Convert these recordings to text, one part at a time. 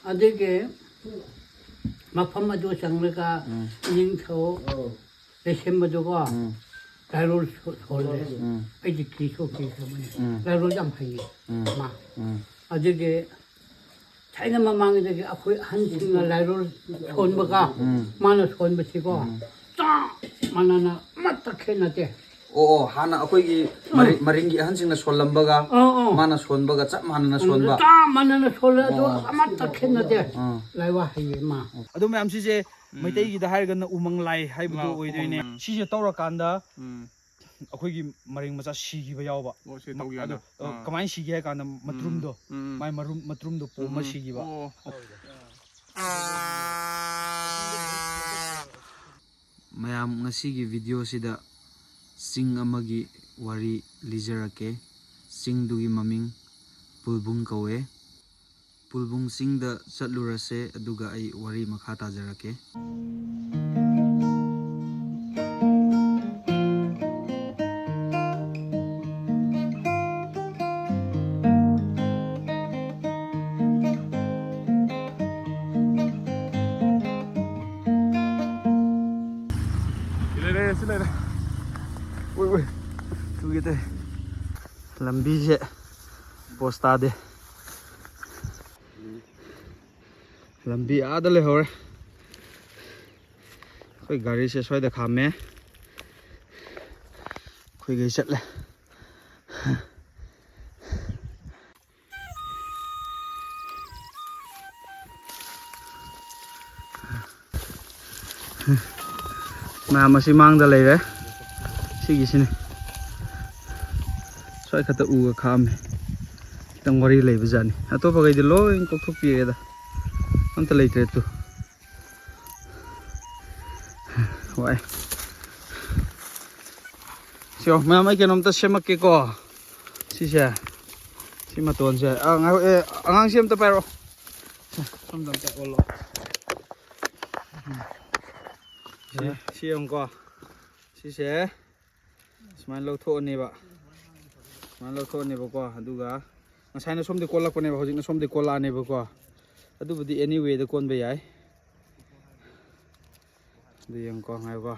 ꯑꯗꯨꯒꯤ ꯃꯐꯝ ꯑꯗꯨ ꯆꯪꯂꯒ ꯅꯤꯡꯊꯧ ꯂꯩꯁꯦꯝꯕꯗꯨꯀꯣ ꯂꯥꯏꯔꯣꯜ ꯁꯣꯜꯂꯦ ꯑꯩꯗꯤ ꯀꯤꯈ꯭ꯔꯕꯅꯤ ꯂꯥꯏꯔꯣꯜ ꯌꯥꯝ ꯍꯩꯌꯦ ꯃꯥ ꯑꯗꯨꯒꯤ ꯊꯥꯏꯅ ꯃꯃꯥꯡꯗꯒꯤ ꯑꯩꯈꯣꯏ ꯑꯍꯟꯁꯤꯡꯅ ꯂꯥꯏꯔꯣꯜ ꯁꯣꯟꯕꯒ ꯃꯥꯅ ꯁꯣꯟꯕꯁꯤꯀꯣ ꯆꯞ ꯃꯥꯟꯅꯅ ꯑꯃꯠꯇ ꯈꯦꯠꯅꯗꯦ ꯑꯣ ꯍꯥꯟꯅ ꯑꯩꯈꯣꯏꯒꯤ ꯃꯔꯤꯡꯒꯤ ꯑꯍꯟꯁꯤꯡꯅ ꯁꯣꯜꯂꯝꯕꯒ ꯃꯥꯅ ꯁꯣꯟꯕꯒ ꯆꯞ ꯃꯥꯟꯅꯅ ꯁꯣꯟꯕ ꯆꯞ ꯃꯥꯟꯅꯅ ꯁꯣꯜꯂꯦ ꯑꯗꯨ ꯑꯃꯠꯇ ꯈꯦꯠꯅꯗꯦ ꯂꯥꯏꯋꯥ ꯍꯩꯌꯦ ꯃꯥ ꯑꯗꯨ ꯃꯌꯥꯝ ꯁꯤꯁꯦ ꯃꯩꯇꯩꯒꯤꯗ ꯍꯥꯏꯔꯒꯅ ꯎꯃꯪ ꯂꯥꯏ ꯍꯥꯏꯕꯗꯨ ꯑꯣꯏꯗꯣꯏꯅꯦ ꯁꯤꯁꯦ ꯇꯧꯔꯀꯥꯟꯗ ꯑꯩꯈꯣꯏꯒꯤ ꯃꯔꯤꯡ ꯃꯆꯥ ꯁꯤꯈꯤꯕ ꯌꯥꯎꯕ ꯑꯗꯣ ꯀꯃꯥꯏꯅ ꯁꯤꯒꯦ ꯍꯥꯏ ꯀꯥꯟꯗ ꯃꯇ꯭ꯔꯨꯝꯗꯣ ꯃꯥꯏ ꯃꯇ꯭ꯔꯨꯝꯗꯣ ꯄꯣꯝꯃ ꯁꯤꯈꯤꯕ ꯃꯌꯥꯝ ꯉꯁꯤꯒꯤ ꯚꯤꯗꯤꯑꯣꯁꯤꯗ ꯆꯤꯡ ꯑꯃꯒꯤ ꯋꯥꯔꯤ ꯂꯤꯖꯔꯛꯀꯦ ꯆꯤꯡꯗꯨꯒꯤ ꯃꯃꯤꯡ ꯄꯨꯜꯕꯨꯡ ꯀꯧꯋꯦ ꯄꯨꯜꯕꯨꯡ ꯆꯤꯡꯗ ꯆꯠꯂꯨꯔꯁꯦ ꯑꯗꯨꯒ ꯑꯩ ꯋꯥꯔꯤ ꯃꯈꯥ ꯇꯥꯖꯔꯛꯀꯦ ꯂꯝꯕꯤꯁꯦ ꯄꯣꯁ ꯇꯥꯗꯦ ꯂꯝꯕꯤ ꯑꯥꯗ ꯂꯩꯍꯧꯔꯦ ꯑꯩꯈꯣꯏ ꯒꯥꯔꯤꯁꯦ ꯁ꯭ꯋꯥꯏꯗ ꯈꯥꯝꯃꯦ ꯑꯩꯈꯣꯏꯒꯩ ꯆꯠꯂꯦ ꯃꯌꯥꯝ ꯑꯁꯤ ꯃꯥꯡꯗ ꯂꯩꯔꯦ ꯁꯤꯒꯤꯁꯤꯅꯦ ꯁ꯭ꯋꯥꯏ ꯈꯛꯇ ꯎꯒ ꯈꯥꯝꯃꯦ ꯈꯤꯇꯪ ꯋꯥꯔꯤ ꯂꯩꯕꯖꯥꯠꯅꯤ ꯑꯇꯣꯞꯄꯈꯩꯗꯤ ꯂꯣꯏ ꯀꯣꯛꯊꯣꯛꯄꯤꯔꯦꯗ ꯑꯝꯇ ꯂꯩꯇ꯭ꯔꯦ ꯇꯨ ꯋꯥꯏ ꯁꯤꯌꯣ ꯃꯌꯥꯝ ꯑꯩ ꯀꯩꯅꯣꯝꯇ ꯁꯦꯝꯃꯛꯀꯦꯀꯣ ꯁꯤꯁꯦ ꯁꯤ ꯃꯇꯣꯟꯁꯦ ꯑꯉꯥꯡꯁꯤ ꯑꯝꯇ ꯄꯥꯏꯔꯛꯑꯣ ꯁꯣꯝꯗ ꯑꯝꯇ ꯑꯣꯜꯂꯣ ꯁꯤ ꯌꯦꯡꯉꯨꯀꯣ ꯁꯤꯁꯦ ꯁꯨꯃꯥꯏꯅ ꯂꯧꯊꯣꯛꯑꯅꯦꯕꯀꯣ ꯑꯗꯨꯒ ꯉꯁꯥꯏꯅ ꯁꯣꯝꯗ ꯀꯣꯜꯂꯛꯄꯅꯦꯕ ꯍꯧꯖꯤꯛꯅ ꯁꯣꯝꯗ ꯀꯣꯜꯂꯛꯑꯅꯦꯕꯀꯣ ꯑꯗꯨꯕꯨꯗꯤ ꯑꯦꯅꯤꯋꯦꯗ ꯀꯣꯟꯕ ꯌꯥꯏ ꯑꯗꯨ ꯌꯦꯡꯉꯨꯀꯣ ꯉꯥꯏꯌꯨꯀꯣ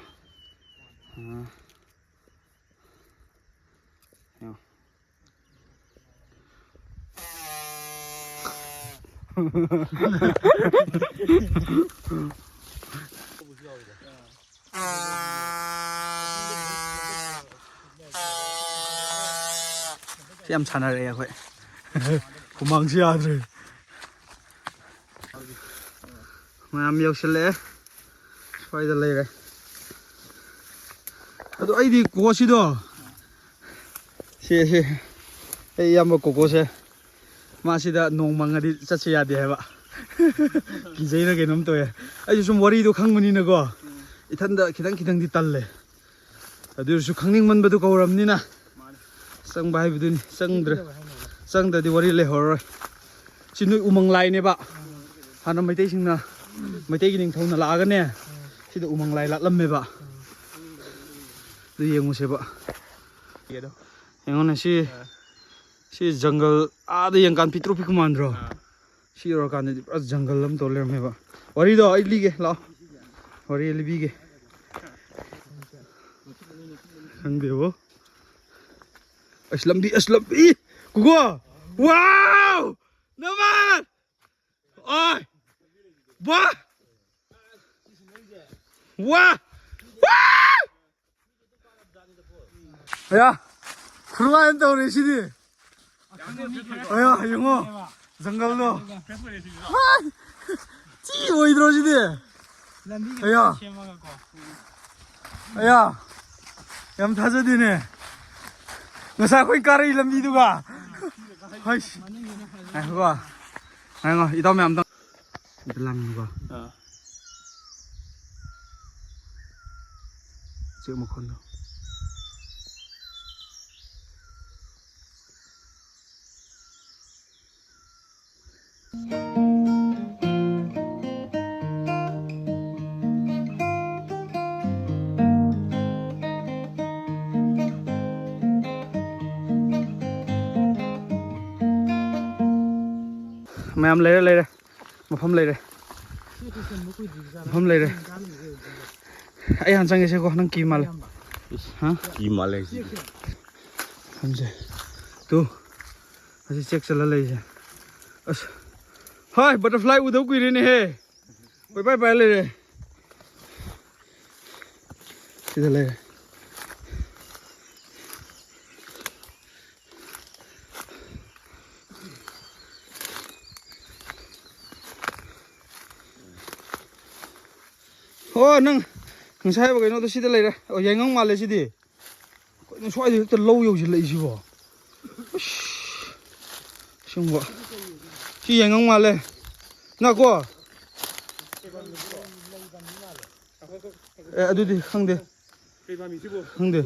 ꯁꯤ ꯌꯥꯝ ꯁꯥꯟꯅꯔꯛꯑꯦ ꯑꯩꯈꯣꯏ ꯍꯨꯃꯥꯡꯁꯤ ꯌꯥꯗ꯭ꯔꯦ ꯃꯌꯥꯝ ꯌꯧꯁꯤꯜꯂꯛꯑꯦ ꯁ꯭ꯋꯥꯏꯗ ꯂꯩꯔꯦ ꯑꯗꯣ ꯑꯩꯗꯤ ꯀꯣꯀꯣꯁꯤꯗꯣ ꯁꯤ ꯑꯩ ꯏꯌꯥꯝꯕ ꯀꯣꯀꯣꯁꯦ ꯃꯥꯁꯤꯗ ꯅꯣꯡ ꯃꯪꯉꯗꯤ ꯆꯠꯁꯦ ꯌꯥꯗꯦ ꯍꯥꯏꯕ ꯀꯤꯖꯩꯅ ꯀꯩꯅꯣꯝ ꯇꯧꯋꯦ ꯑꯩꯁꯨ ꯁꯨꯝ ꯋꯥꯔꯤꯗꯣ ꯈꯪꯕꯅꯤꯅꯀꯣ ꯏꯊꯟꯗ ꯈꯤꯇꯪꯗꯤ ꯇꯜꯂꯦ ꯑꯗꯨꯁꯨ ꯈꯪꯅꯤꯡꯃꯟꯕꯗꯨ ꯀꯧꯔꯕꯅꯤꯅ ꯆꯪꯕ ꯍꯥꯏꯕꯗꯨꯅꯤ ꯆꯪꯗ꯭ꯔꯗꯤ ꯋꯥꯔꯤ ꯂꯩꯍꯧꯔꯔꯣꯏ ꯁꯤ ꯅꯣꯏ ꯎꯃꯪ ꯂꯥꯏꯅꯦꯕ ꯍꯥꯟꯅ ꯃꯩꯇꯩꯒꯤ ꯅꯤꯡꯊꯧꯅ ꯂꯥꯛꯑꯒꯅꯦ ꯁꯤꯗ ꯎꯃꯪ ꯂꯥꯏ ꯂꯥꯠꯂꯝꯃꯦꯕ ꯑꯗꯨ ꯌꯦꯡꯉꯨꯁꯦꯕ ꯌꯦꯡꯉꯣꯅꯦ ꯁꯤ ꯖꯪꯒꯜ ꯑꯥꯗ ꯌꯦꯡꯀꯥꯟ ꯄꯤꯛꯇ꯭ꯔꯨ ꯄꯤꯛꯄ ꯃꯥꯟꯗ꯭ꯔꯣ ꯁꯤ ꯌꯧꯔꯀꯥꯟꯗꯗꯤ ꯄꯨꯔꯥ ꯖꯪꯒꯜ ꯑꯃ ꯇꯧ ꯂꯩꯔꯝꯃꯦꯕ ꯋꯥꯔꯤꯗꯣ ꯑꯩ ꯂꯤꯒꯦ ꯂꯥꯛꯑꯣ ꯋꯥꯔꯤ ꯂꯤꯕꯤꯒꯦ ꯈꯪꯗꯦꯕꯣ ꯑꯁ ꯂꯝꯕꯤ ꯀꯨꯀꯣ ꯋꯥꯎ ꯅꯃꯥꯟ ꯑꯣꯏ ꯋꯥ ꯑꯌꯥ ꯈꯨꯔꯃꯥꯏꯅ ꯇꯧꯔꯦ ꯁꯤꯗꯤ ꯑꯌꯥ ꯌꯦꯡꯉꯣ ꯖꯪꯒꯜꯗꯣ ꯊꯤ ꯑꯣꯏꯗ꯭ꯔꯣ ꯁꯤꯗꯤ ꯑꯌꯥ ꯌꯥꯝ ꯊꯥꯖꯗꯦꯅꯦ ꯉꯁꯥꯏ ꯑꯩꯈꯣꯏ ꯀꯥꯔꯛꯏ ꯂꯝꯕꯤꯗꯨꯒ ꯉꯥꯏꯉꯣ ꯏꯇꯥꯎ ꯃꯌꯥꯝꯇꯪ ꯂꯪꯉꯨꯀꯣ ꯎꯆꯦꯛ ꯃꯈꯣꯟꯗꯣ ꯃꯌꯥꯝ ꯂꯩꯔꯦ mafam lei re mafam lei re ai han chang se ko nang ki mal ha ki mal ai hamje tu asi check chala lei je as hai butterfly udau kui re ne he bye bye bye le re sida le ô nâng sai vào cái nó tôi xí đây ra ở nhà ngang mà lấy xí đi nó xoay thì tôi lâu rồi lấy xí vào xong vợ xí nhà ngang mà lấy nào cô à đi đi không đi không đi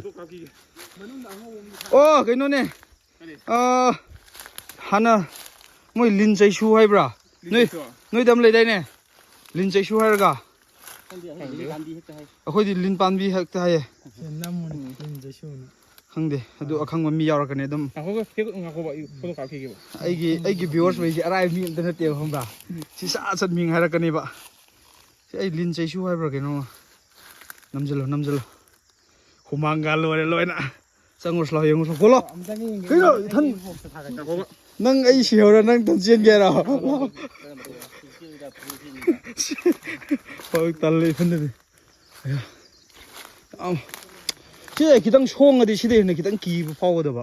ô cái nó này hắn à mỗi linh chạy xu hay bra nuôi đâm lấy đây nè linh chạy xu hay cả अखोई लिन पानबी हक्ता है खंदे अदु अखंग मी यावरकने दम आइगी viewers बै अराइ मी internet ते हमबा सि सा सत मिंग हारकने बा सि ai लिन चैसु हाइब्रा केनो नमजलो हुमांग गा लोरे लोइना चंगुस लो यंगुस गोलो कइनो थन नंग ai सिहरा नंग तन चेन गेरा ꯄꯥꯎ ꯇꯜꯂꯦ ꯏꯐꯟꯗꯗꯤ ꯁꯤꯗ ꯈꯤꯇꯪ ꯁꯣꯡꯉꯗꯤ ꯁꯤꯗ ꯍꯦꯟꯅ ꯈꯤꯇꯪ ꯀꯤꯕ ꯐꯥꯎꯒꯗꯕ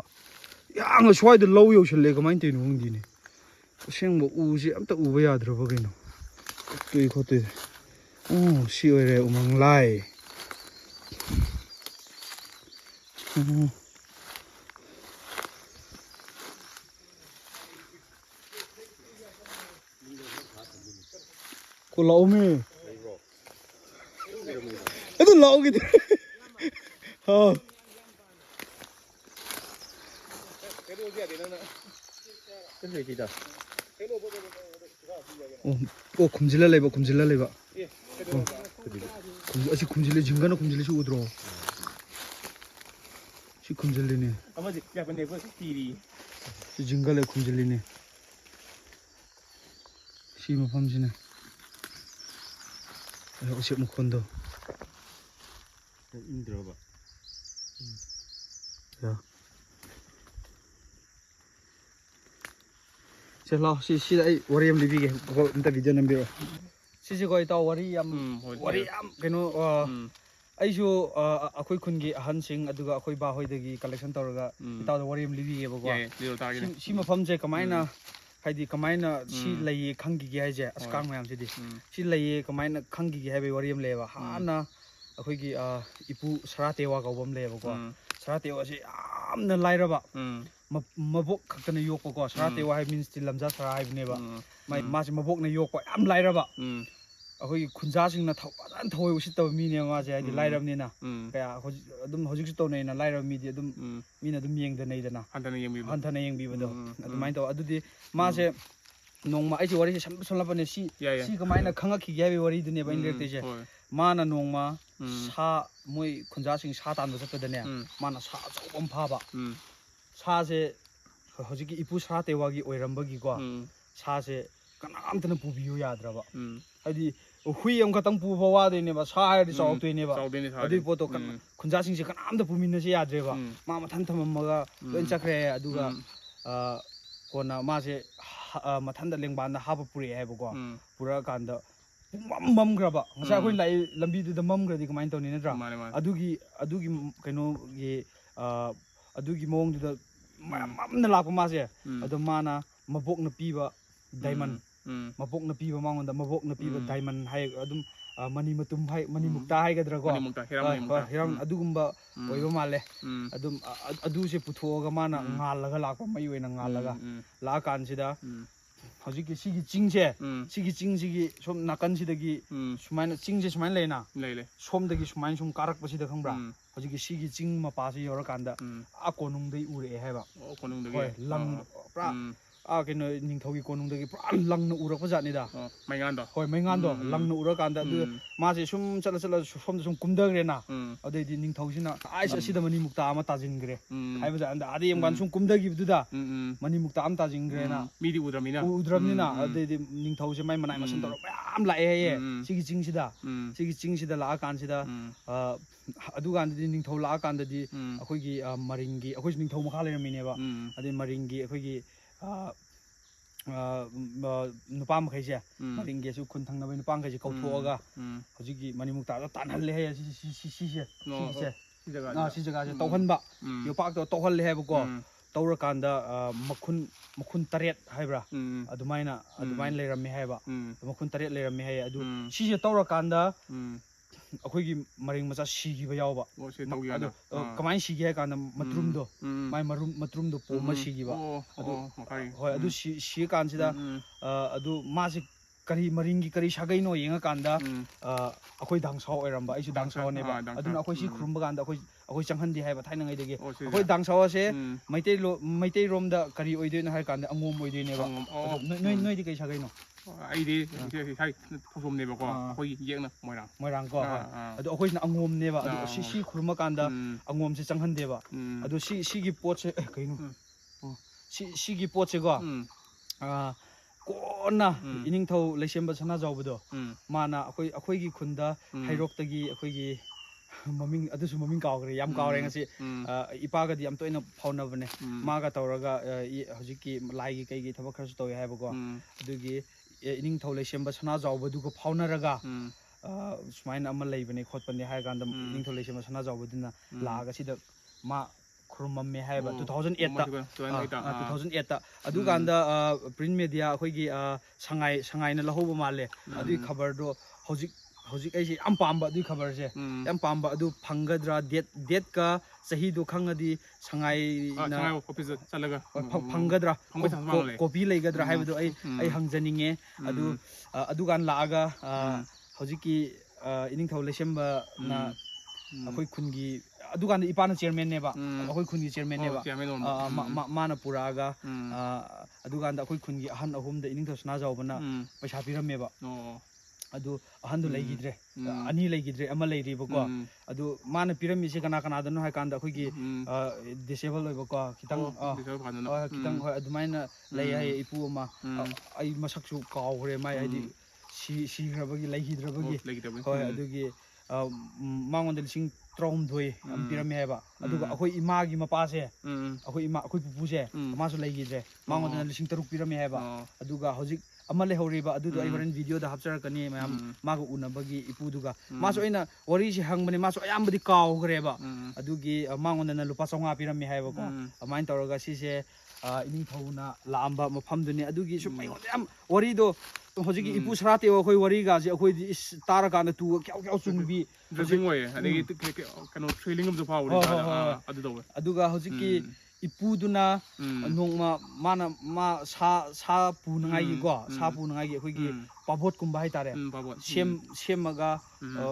ꯌꯥꯝꯅ ꯁ꯭ꯋꯥꯏꯗ ꯂꯧ ꯌꯧꯁꯜꯂꯦ ꯀꯃꯥꯏꯅ ꯇꯧꯔꯤꯅꯣ ꯈꯪꯗꯦꯅꯦ ꯑꯁꯦꯡꯕ ꯎꯁꯤ ꯑꯝꯇ ꯎꯕ ꯌꯥꯗ꯭ꯔꯕ ꯀꯩꯅꯣ ꯀꯛꯇꯣꯏ ꯈꯣꯠꯇꯣꯏ ꯑꯣ ꯁꯤ ꯑꯣꯏꯔꯦ ꯎꯃꯪ ꯂꯥꯏ cô lẩu mì cái tôi lẩu cái ô kumjila leba 아직 kumjile jingana kumjile 시 오드로 시 kumjilene 아버지 야 근데 그 스티리 시 jingale kumjilene 시 mafamsine 어시 무콘도 힘들어봐 야 셀라 시시다 워리 좀 리비게 그거 인터 비디오 넘비로 시시 거의 다 워리 얌 그노 아이쇼 아코이 쿤기 아한싱 아두가 아코이 바호이데기 컬렉션 떠러가 이따도 워리 좀 리비게 보고 시 mafamje kamaina 하이디 그마이나 시 레이 칸기기 하이제 아스강 마ям시디 시 레이 그마이나 칸기기 하베 워리엄 레바 하나 아코이기 이푸 사라테와 가봄 레바고 사라테와시 암나 라이러바 마복 각자나 욕고고 사라테와 하이 민스 딜람자 사라 하이브네바 마이 마시 마복나 욕고 암 라이러바 아코이 군자싱나 타바단 타오이 우시다바 미네 마제 하이디 라이럽니나 그야 어둠 호직시 또네나 라이럽 미디 어둠 미나 어둠 ꯌꯦꯡꯗꯅꯩꯗꯅ 한타나 ꯌꯦꯡꯕꯤꯕꯗꯣ ꯑꯗꯨꯃꯥꯏꯅ ꯇꯧ ꯑꯗꯨꯗꯤ ꯃꯥꯁꯦ ꯅꯣꯡꯃ ꯑꯩꯁꯦ ꯋꯥꯔꯤꯁꯦ ꯁꯝꯂꯞꯄꯅꯦ ꯁꯤ ꯀꯃꯥꯏꯅ ꯈꯪꯉꯛꯈꯤꯒꯦ ꯍꯥꯏꯕꯒꯤ ꯋꯥꯔꯤꯗꯨꯅꯦꯕ ꯑꯩꯅ ꯂꯤꯔꯛꯇꯣꯏꯁꯦ ꯃꯥꯅ ꯅꯣꯡꯃ ꯁꯥ ꯃꯣꯏ ꯈꯨꯟꯖꯥꯁꯤꯡ ꯁꯥ ꯇꯥꯟꯕ ꯆꯠꯄꯗꯅꯦ ꯃꯥꯅ ꯁꯥ ꯑꯆꯧꯕ ꯑꯃ ꯐꯥꯕ ꯁꯥꯁꯦ ꯍꯧꯖꯤꯛꯀꯤ ꯏꯄꯨ ꯁꯥꯔꯥꯇꯦꯋꯥꯒꯤ ꯑꯣꯏꯔꯝꯕꯒꯤꯀꯣ ꯁꯥꯁꯦ ꯀꯅꯥꯝꯇꯅ ꯄꯨꯕꯤꯌꯨ ꯌꯥꯗ꯭ꯔꯕ ꯍꯥꯏꯗꯤ ꯍꯨꯏ ꯑꯃꯈꯛꯇꯪ ꯄꯨꯕ ꯋꯥꯗꯣꯏꯅꯦꯕ ꯁꯥ ꯍꯥꯏꯔꯗꯤ ꯆꯥꯎꯔꯛꯇꯣꯏꯅꯦꯕ ꯑꯗꯨꯒꯤ ꯄꯣꯠꯇꯣ ꯈꯨꯟꯖꯥꯁꯤꯡꯁꯦ ꯀꯅꯥꯝꯇ ꯄꯨꯃꯤꯟꯅꯁꯤ ꯌꯥꯗ꯭ꯔꯦꯕ ꯃꯥ ꯃꯊꯟ ꯊꯝꯃꯝꯃꯒ ꯂꯣꯏ ꯆꯠꯈ꯭ꯔꯦ ꯑꯗꯨꯒ ꯀꯣꯟꯅ ꯃꯥꯁꯦ ꯃꯊꯟꯗ ꯂꯦꯡꯕꯥꯟꯗ ꯍꯥꯞꯄ ꯄꯨꯔꯛꯑꯦ ꯍꯥꯏꯕꯀꯣ ꯄꯨꯔꯛꯑꯀꯥꯟꯗ ꯃꯝꯈ꯭ꯔꯕ ꯉꯁꯥꯏ ꯑꯩꯈꯣꯏ ꯂꯥꯛꯏ ꯂꯝꯕꯤꯗꯨꯗ ꯃꯝꯈ꯭ꯔꯗꯤ ꯀꯃꯥꯏꯅ ꯇꯧꯅꯤ ꯅꯠꯇ꯭ꯔꯥ ꯑꯗꯨꯒꯤ ꯀꯩꯅꯣꯒꯤ ꯑꯗꯨꯒꯤ ꯃꯑꯣꯡꯗꯨꯗ ꯃꯝꯅ ꯂꯥꯛꯄ ꯃꯥꯁꯦ ꯑꯗꯣ ꯃꯥꯅ ꯃꯕꯣꯛꯅ ꯄꯤꯕ ꯗꯥꯏꯃꯟ ꯃꯕꯣꯛꯅ ꯄꯤꯕ ꯃꯉꯣꯟꯗ ꯃꯕꯣꯛꯅ ꯄꯤꯕ ꯗꯥꯏꯃꯟ ꯍꯥꯏ ꯑꯗꯨꯝ ꯃꯅꯤ ꯃꯇꯨꯝ ꯍꯥꯏ ꯃꯅꯤꯃꯨꯛꯇ ꯍꯥꯏꯒꯗ꯭ꯔꯥꯀꯣ ꯍꯤꯔꯝ ꯑꯗꯨꯒꯨꯝꯕ ꯑꯣꯏꯕ ꯃꯥꯜꯂꯦ ꯑꯗꯨꯝ ꯑꯗꯨꯁꯦ ꯄꯨꯊꯣꯛꯑꯒ ꯃꯥꯅ ꯉꯥꯜꯂꯒ ꯂꯥꯛꯄ ꯃꯩ ꯑꯣꯏꯅ ꯉꯥꯜꯂꯒ ꯂꯥꯛꯑꯀꯥꯟꯁꯤꯗ ꯍꯧꯖꯤꯛꯀꯤ ꯁꯤꯒꯤ ꯆꯤꯡꯁꯦ ꯁꯤꯒꯤ ꯆꯤꯡꯁꯤꯒꯤ ꯁꯣꯝ ꯅꯥꯀꯟꯁꯤꯗꯒꯤ ꯁꯨꯃꯥꯏꯅ ꯆꯤꯡꯁꯦ ꯁꯨꯃꯥꯏꯅ ꯂꯩꯅ ꯁꯣꯝꯗꯒꯤ ꯁꯨꯃꯥꯏꯅ ꯁꯨꯝ ꯀꯥꯔꯛꯄꯁꯤꯗ ꯈꯪꯕ꯭ꯔꯥ ꯍꯧꯖꯤꯛꯀꯤ ꯁꯤꯒꯤ ꯆꯤꯡ ꯃꯄꯥꯁꯤ ꯌꯧꯔꯀꯥꯟꯗ ꯀꯣꯅꯨꯡꯗꯩ ꯎꯔꯛꯑꯦ ꯍꯥꯏꯕ ꯍꯣꯏ ꯂꯝ ꯄꯨꯔꯥ ꯀꯩꯅꯣ ꯅꯤꯡꯊꯧꯒꯤ ꯀꯣꯅꯨꯡꯗꯒꯤ ꯄꯨꯔꯥ ꯂꯪꯅ ꯎꯔꯛꯄ ꯖꯥꯠꯅꯤꯗ ꯃꯩꯉꯥꯟꯗꯣ ꯍꯣꯏ ꯃꯩꯉꯥꯟꯗꯣ ꯂꯪꯅ ꯎꯔꯀꯥꯟꯗ ꯑꯗꯨ ꯃꯥꯁꯦ ꯁꯨꯝ ꯆꯠꯂ ꯁꯣꯝꯗ ꯁꯨꯝ ꯀꯨꯝꯊꯈ꯭ꯔꯦꯅ ꯑꯗꯩꯗꯤ ꯅꯤꯡꯊꯧꯁꯤꯅ ꯑꯥꯏꯁ ꯑꯁꯤꯗ ꯃꯅꯤꯃꯨꯛꯇ ꯑꯃ ꯇꯥꯁꯤꯟꯈ꯭ꯔꯦ ꯍꯥꯏꯕ ꯖꯥꯠꯅꯤꯗ ꯑꯗꯩ ꯌꯦꯡꯀꯥꯟꯗ ꯁꯨꯝ ꯀꯨꯝꯊꯈꯤꯕꯗꯨꯗ ꯃꯅꯤꯃꯨꯛꯇ ꯑꯃ ꯇꯥꯁꯤꯟꯈ꯭ꯔꯦꯅ ꯃꯤꯗꯤ ꯎꯗ꯭ꯔꯕꯅꯤꯅ ꯑꯗꯩꯗꯤ ꯅꯤꯡꯊꯧꯁꯦ ꯃꯥꯏ ꯃꯅꯥꯏ ꯃꯁꯟ ꯇꯧꯔ ꯃꯌꯥꯝ ꯂꯥꯛꯑꯦ ꯍꯥꯏꯌꯦ ꯁꯤꯒꯤ ꯆꯤꯡꯁꯤꯗ ꯂꯥꯛꯑꯀꯥꯟꯁꯤꯗ ꯑꯗꯨꯀꯥꯟꯗꯗꯤ ꯅꯤꯡꯊꯧ ꯂꯥꯛꯑꯀꯥꯟꯗꯗꯤ ꯑꯩꯈꯣꯏꯒꯤ ꯃꯔꯤꯡꯒꯤ ꯑꯩꯈꯣꯏꯁꯨ ꯅꯤꯡꯊꯧ ꯃꯈꯥ ꯂꯩꯔꯝꯃꯤꯅꯦꯕ ꯑꯗꯩ ꯃꯔꯤꯡꯒꯤ ꯑꯩꯈꯣꯏꯒꯤ ꯅꯨꯄꯥ ꯃꯈꯩꯁꯦ ꯃꯔꯤꯡꯒꯤꯁꯨ ꯈꯨꯟ ꯊꯪꯅꯕ ꯅꯨꯄꯥ ꯃꯈꯩꯁꯦ ꯀꯧꯊꯣꯛꯑꯒ ꯍꯧꯖꯤꯛꯀꯤ ꯃꯅꯤꯃꯨꯛꯇꯥꯗ ꯇꯥꯟꯍꯜꯂꯦ ꯍꯥꯏꯌꯦ ꯁꯤ ꯖꯒꯥꯁꯦ ꯇꯧꯍꯟꯕ ꯌꯣꯄꯥꯛꯇꯣ ꯇꯧꯍꯜꯂꯦ ꯍꯥꯏꯕꯀꯣ ꯇꯧꯔꯀꯥꯟꯗ ꯃꯈꯨꯟ 8 ꯍꯥꯏꯕ꯭ꯔꯥ ꯑꯗꯨꯃꯥꯏꯅ ꯂꯩꯔꯝꯃꯦ ꯍꯥꯏꯕ ꯃꯈꯨꯟ 8 ꯂꯩꯔꯝꯃꯦ ꯍꯥꯏꯌꯦ ꯑꯗꯨ ꯁꯤꯁꯦ ꯇꯧꯔꯀꯥꯟꯗ ꯑꯩꯈꯣꯏꯒꯤ ꯃꯔꯤꯡ ꯃꯆꯥ ꯁꯤꯈꯤꯕ ꯌꯥꯎꯕ ꯑꯗꯣ ꯀꯃꯥꯏꯅ ꯁꯤꯒꯦ ꯍꯥꯏ ꯀꯥꯟꯗ ꯃꯇ꯭ꯔꯨꯝꯗꯣ ꯃꯥꯏ ꯃꯇ꯭ꯔꯨꯝꯗꯣ ꯄꯣꯝꯃ ꯁꯤꯈꯤꯕ ꯑꯗꯨ ꯍꯣꯏ ꯑꯗꯨ ꯁꯤꯀꯥꯟꯁꯤꯗ ꯑꯗꯨ ꯃꯥꯁꯦ ꯃꯔꯤꯡꯒꯤ ꯀꯔꯤ ꯁꯥꯒꯩꯅꯣ ꯌꯦꯡꯉꯀꯥꯟꯗ ꯑꯩꯈꯣꯏ ꯗꯥꯡꯁꯥꯎ ꯑꯣꯏꯔꯝꯕ ꯑꯩꯁꯨ ꯗꯥꯡꯁꯥꯎꯅꯦꯕ ꯑꯗꯨꯅ ꯑꯩꯈꯣꯏ ꯁꯤ ꯈꯨꯔꯨꯝꯕ ꯀꯥꯟꯗ ꯑꯩꯈꯣꯏ ꯆꯪꯍꯟꯗꯦ ꯍꯥꯏꯕ ꯊꯥꯏꯅꯉꯩꯗꯒꯤ ꯑꯩꯈꯣꯏ ꯗꯥꯡꯁꯥꯎ ꯑꯁꯦ ꯃꯩꯇꯩꯔꯣꯝꯗ ꯀꯔꯤ ꯑꯣꯏꯗꯣꯏꯅꯣ ꯍꯥꯏ ꯀꯥꯟꯗ ꯑꯉꯣꯝ ꯑꯣꯏꯗꯣꯏꯅꯦꯕ ꯅꯣꯏꯗꯤ ꯀꯩ ꯁꯥꯒꯩꯅꯣ ꯑꯩꯗꯤ ꯊꯧꯁꯣꯝꯅꯦꯕꯀꯣ ꯑꯩꯈꯣꯏꯒꯤ ꯌꯦꯛꯅ ꯃꯣꯏꯔꯥꯡ ꯀꯣ ꯍꯣꯏ ꯑꯗꯣ ꯑꯩꯈꯣꯏꯁꯤꯅ ꯑꯉꯣꯝꯅꯦꯕ ꯑꯗꯣ ꯁꯤ ꯈꯨꯔꯨꯝꯕ ꯀꯥꯟꯗ ꯑꯉꯣꯝꯁꯦ ꯆꯪꯍꯟꯗꯦꯕ ꯑꯗꯣ ꯁꯤꯒꯤ ꯄꯣꯠꯁꯦ ꯀꯩꯅꯣ ꯁꯤꯒꯤ ꯄꯣꯠꯁꯦꯀꯣ ꯀꯣꯟꯅ ꯏꯅꯤꯡꯊꯧ ꯂꯩꯁꯦꯝꯕ ꯁꯅꯥꯖꯥꯎꯕꯗꯣ ꯃꯥꯅ ꯑꯩꯈꯣꯏꯒꯤ ꯈꯨꯟꯗ ꯍꯩꯔꯣꯛꯇꯒꯤ ꯑꯩꯈꯣꯏꯒꯤ ꯃꯃꯤꯡ ꯑꯗꯨꯁꯨ ꯃꯃꯤꯡ ꯀꯥꯎꯈ꯭ꯔꯦ ꯌꯥꯝ ꯀꯥꯎꯔꯦ ꯉꯁꯤ ꯏꯄꯥꯒꯗꯤ ꯌꯥꯝ ꯇꯣꯏꯅ ꯐꯥꯎꯅꯕꯅꯦ ꯃꯥꯒ ꯇꯧꯔꯒ ꯍꯧꯖꯤꯛꯀꯤ ꯂꯥꯏꯒꯤ ꯀꯩꯒꯤ ꯊꯕꯛ ꯈꯔꯁꯨ ꯇꯧꯋꯦ ꯍꯥꯏꯕꯀꯣ ꯑꯗꯨꯒꯤ ꯏꯅꯤꯡꯊꯧ ꯂꯩꯁꯦꯝꯕ ꯁꯅꯥꯖꯥꯎꯕꯗꯨꯒ ꯐꯥꯎꯅꯔꯒ ꯁꯨꯃꯥꯏꯅ ꯑꯃ ꯂꯩꯕꯅꯦ ꯈꯣꯠꯄꯅꯦ ꯍꯥꯏꯔ ꯀꯥꯟꯗ ꯏꯅꯤꯡꯊꯧ ꯂꯩꯁꯦꯝꯕ ꯁꯅꯥꯖꯥꯎꯕꯗꯨꯅ ꯂꯥꯛꯑꯒ ꯁꯤꯗ ꯃꯥ ꯈꯨꯔꯨꯝꯃꯝꯃꯦ ꯍꯥꯏꯕ 2008ꯇ ꯑꯗꯨꯀꯥꯟꯗ ꯄ꯭ꯔꯤꯟ ꯃꯦꯗꯤꯌꯥ ꯑꯩꯈꯣꯏꯒꯤ ꯁꯉꯥꯏꯅ ꯂꯧꯍꯧꯕ ꯃꯥꯜꯂꯦ ꯑꯗꯨꯒꯤ ꯈꯕꯔꯗꯣ ꯍꯧꯖꯤꯛ ꯑꯩꯁꯦ ꯌꯥꯝ ꯄꯥꯝꯕ ꯑꯗꯨꯒꯤ ꯈꯕꯔꯁꯦ ꯌꯥꯝ ꯄꯥꯝꯕ ꯑꯗꯨ ꯐꯪꯒꯗ꯭ꯔꯥ ꯗꯦꯠꯀ ꯆꯍꯤꯗꯣ ꯈꯪꯉꯗꯤ ꯁꯉꯥꯏꯅ ꯐꯪꯒꯗ꯭ꯔꯥ ꯀꯣꯄꯤ ꯂꯩꯒꯗ꯭ꯔꯥ ꯍꯥꯏꯕꯗꯣ ꯑꯩ ꯍꯪꯖꯅꯤꯡꯉꯦ ꯑꯗꯨꯀꯥꯟ ꯂꯥꯛꯑꯒ ꯍꯧꯖꯤꯛꯀꯤ ꯏꯅꯤꯡꯊꯧ ꯂꯩꯁꯦꯝꯕꯅ ꯑꯩꯈꯣꯏ ꯈꯨꯟꯒꯤ ꯑꯗꯨꯀꯥꯟꯗ ꯏꯄꯥꯅ ꯆꯤꯌꯔꯃꯦꯟꯅꯦꯕ ꯑꯩꯈꯣꯏ ꯈꯨꯟꯒꯤ ꯆꯤꯌꯔꯃꯦꯟꯅꯦꯕ ꯃꯥꯅ ꯄꯨꯔꯛꯑꯒ ꯑꯗꯨꯀꯥꯟꯗ ꯑꯩꯈꯣꯏ ꯈꯨꯟꯒꯤ ꯑꯍꯟ ꯑꯍꯨꯝꯗ ꯏꯅꯤꯡꯊꯧ ꯁꯅꯥꯖꯥꯎꯕꯅ ꯄꯩꯁꯥ ꯄꯤꯔꯝꯃꯦꯕ ꯑꯗꯨ ꯑꯍꯟꯗꯣ ꯂꯩꯈꯤꯗ꯭ꯔꯦ 2 ꯂꯩꯈꯤꯗ꯭ꯔꯦ ꯑꯃ ꯂꯩꯔꯤꯕꯀꯣ ꯑꯗꯨ ꯃꯥꯅ ꯄꯤꯔꯝꯃꯤꯁꯦꯀꯅꯥꯗꯅꯣ ꯍꯥꯏ ꯀꯥꯟꯗ ꯑꯩꯈꯣꯏꯒꯤ ꯗꯤꯁꯦꯕꯜ ꯑꯣꯏꯕꯀꯣ ꯈꯤꯇꯪ ꯍꯣꯏ ꯑꯗꯨꯃꯥꯏꯅ ꯂꯩ ꯍꯥꯏꯌꯦ ꯏꯄꯨ ꯑꯃ ꯑꯩ ꯃꯁꯛꯁꯨ ꯀꯥꯎꯈ꯭ꯔꯦ ꯃꯥꯏ ꯍꯥꯏꯗꯤ ꯁꯤꯈ꯭ꯔꯕꯒꯤ ꯂꯩꯈꯤꯗ꯭ꯔꯕꯒꯤ ꯍꯣꯏ ꯑꯗꯨꯒꯤ ꯃꯉꯣꯟꯗ 13,000 ꯑꯃ ꯄꯤꯔꯝꯃꯦ ꯍꯥꯏꯕ ꯑꯗꯨꯒ ꯑꯩꯈꯣꯏ ꯏꯃꯥꯒꯤ ꯃꯄꯥꯁꯦ ꯑꯩꯈꯣꯏ ꯄꯨꯄꯨꯁꯦ ꯃꯥꯁꯨ ꯂꯩꯈꯤꯗ꯭ꯔꯦ ꯃꯉꯣꯟꯗꯅ 3,000 ꯄꯤꯔꯝꯃꯦ ꯍꯥꯏꯕ ꯑꯗꯨꯒ ꯍꯧꯖꯤꯛ ꯑꯃ ꯂꯩꯍꯧꯔꯤꯕ ꯑꯗꯨꯗꯣ ꯑꯩ ꯍꯣꯔꯦन ꯚꯤꯗꯤꯑꯣꯗ ꯍꯥꯞꯆꯔꯛꯀꯅꯤ ꯃꯌꯥꯝ ꯃꯥꯒ ꯎꯅꯕꯒꯤ ꯏꯄꯨꯗꯨꯒ ꯃꯥꯁꯨ ꯑꯩꯅ ꯋꯥꯔꯤꯁꯦ ꯍꯪꯕꯅꯦ ꯃꯥꯁꯨ ꯑꯌꯥꯝꯕꯗꯤ ꯀꯥꯎꯈ꯭ꯔꯦꯕ ꯑꯗꯨꯒꯤ ꯃꯉꯣꯟꯗꯅ ꯂꯨꯄꯥ 900 ꯄꯤꯔꯝꯃꯦ ꯍꯥꯏꯕꯀꯣ ꯑꯗꯨꯃꯥꯏꯅ ꯇꯧꯔꯒ ꯁꯤꯁꯦ ꯏꯅꯤꯡꯊꯧꯅ ꯂꯥꯛꯑꯝꯕ ꯃꯐꯝꯗꯨꯅꯤ ꯑꯗꯨꯒꯤ ꯁꯨꯝ ꯑꯩꯉꯣꯟꯗ ꯌꯥꯝ ꯋꯥꯔꯤꯗꯣ ꯍꯧꯖꯤꯛꯀꯤ ꯏꯄꯨ ꯁꯔꯥꯇꯦꯕ ꯑꯩꯈꯣꯏ ꯋꯥꯔꯤꯒꯥꯁꯦ ꯑꯩꯈꯣꯏꯗꯤ ꯇꯥꯔꯀꯥꯟꯗ ꯇꯨꯒ ꯀꯌꯥꯎ ꯆꯨꯡꯕꯤ ꯀꯩꯅꯣ ꯊ꯭ꯔꯤꯂꯤꯡ ꯑꯃꯁꯨ ꯐꯥꯎꯕꯅꯦ ꯑꯗꯨ ꯇꯧꯋꯦ ꯑꯗꯨꯒ ꯍꯧꯖꯤꯛꯀꯤ ꯏꯄꯨꯗꯨꯅ ꯅꯣꯡꯃ ꯃꯥ ꯁꯥ ꯄꯨꯅꯉꯥꯏꯒꯤꯀꯣ ꯑꯩꯈꯣꯏꯒꯤ ꯄꯥꯕꯣꯠꯀꯨꯝꯕ ꯍꯥꯏꯇꯥꯔꯦ ꯁꯦꯝꯃꯒ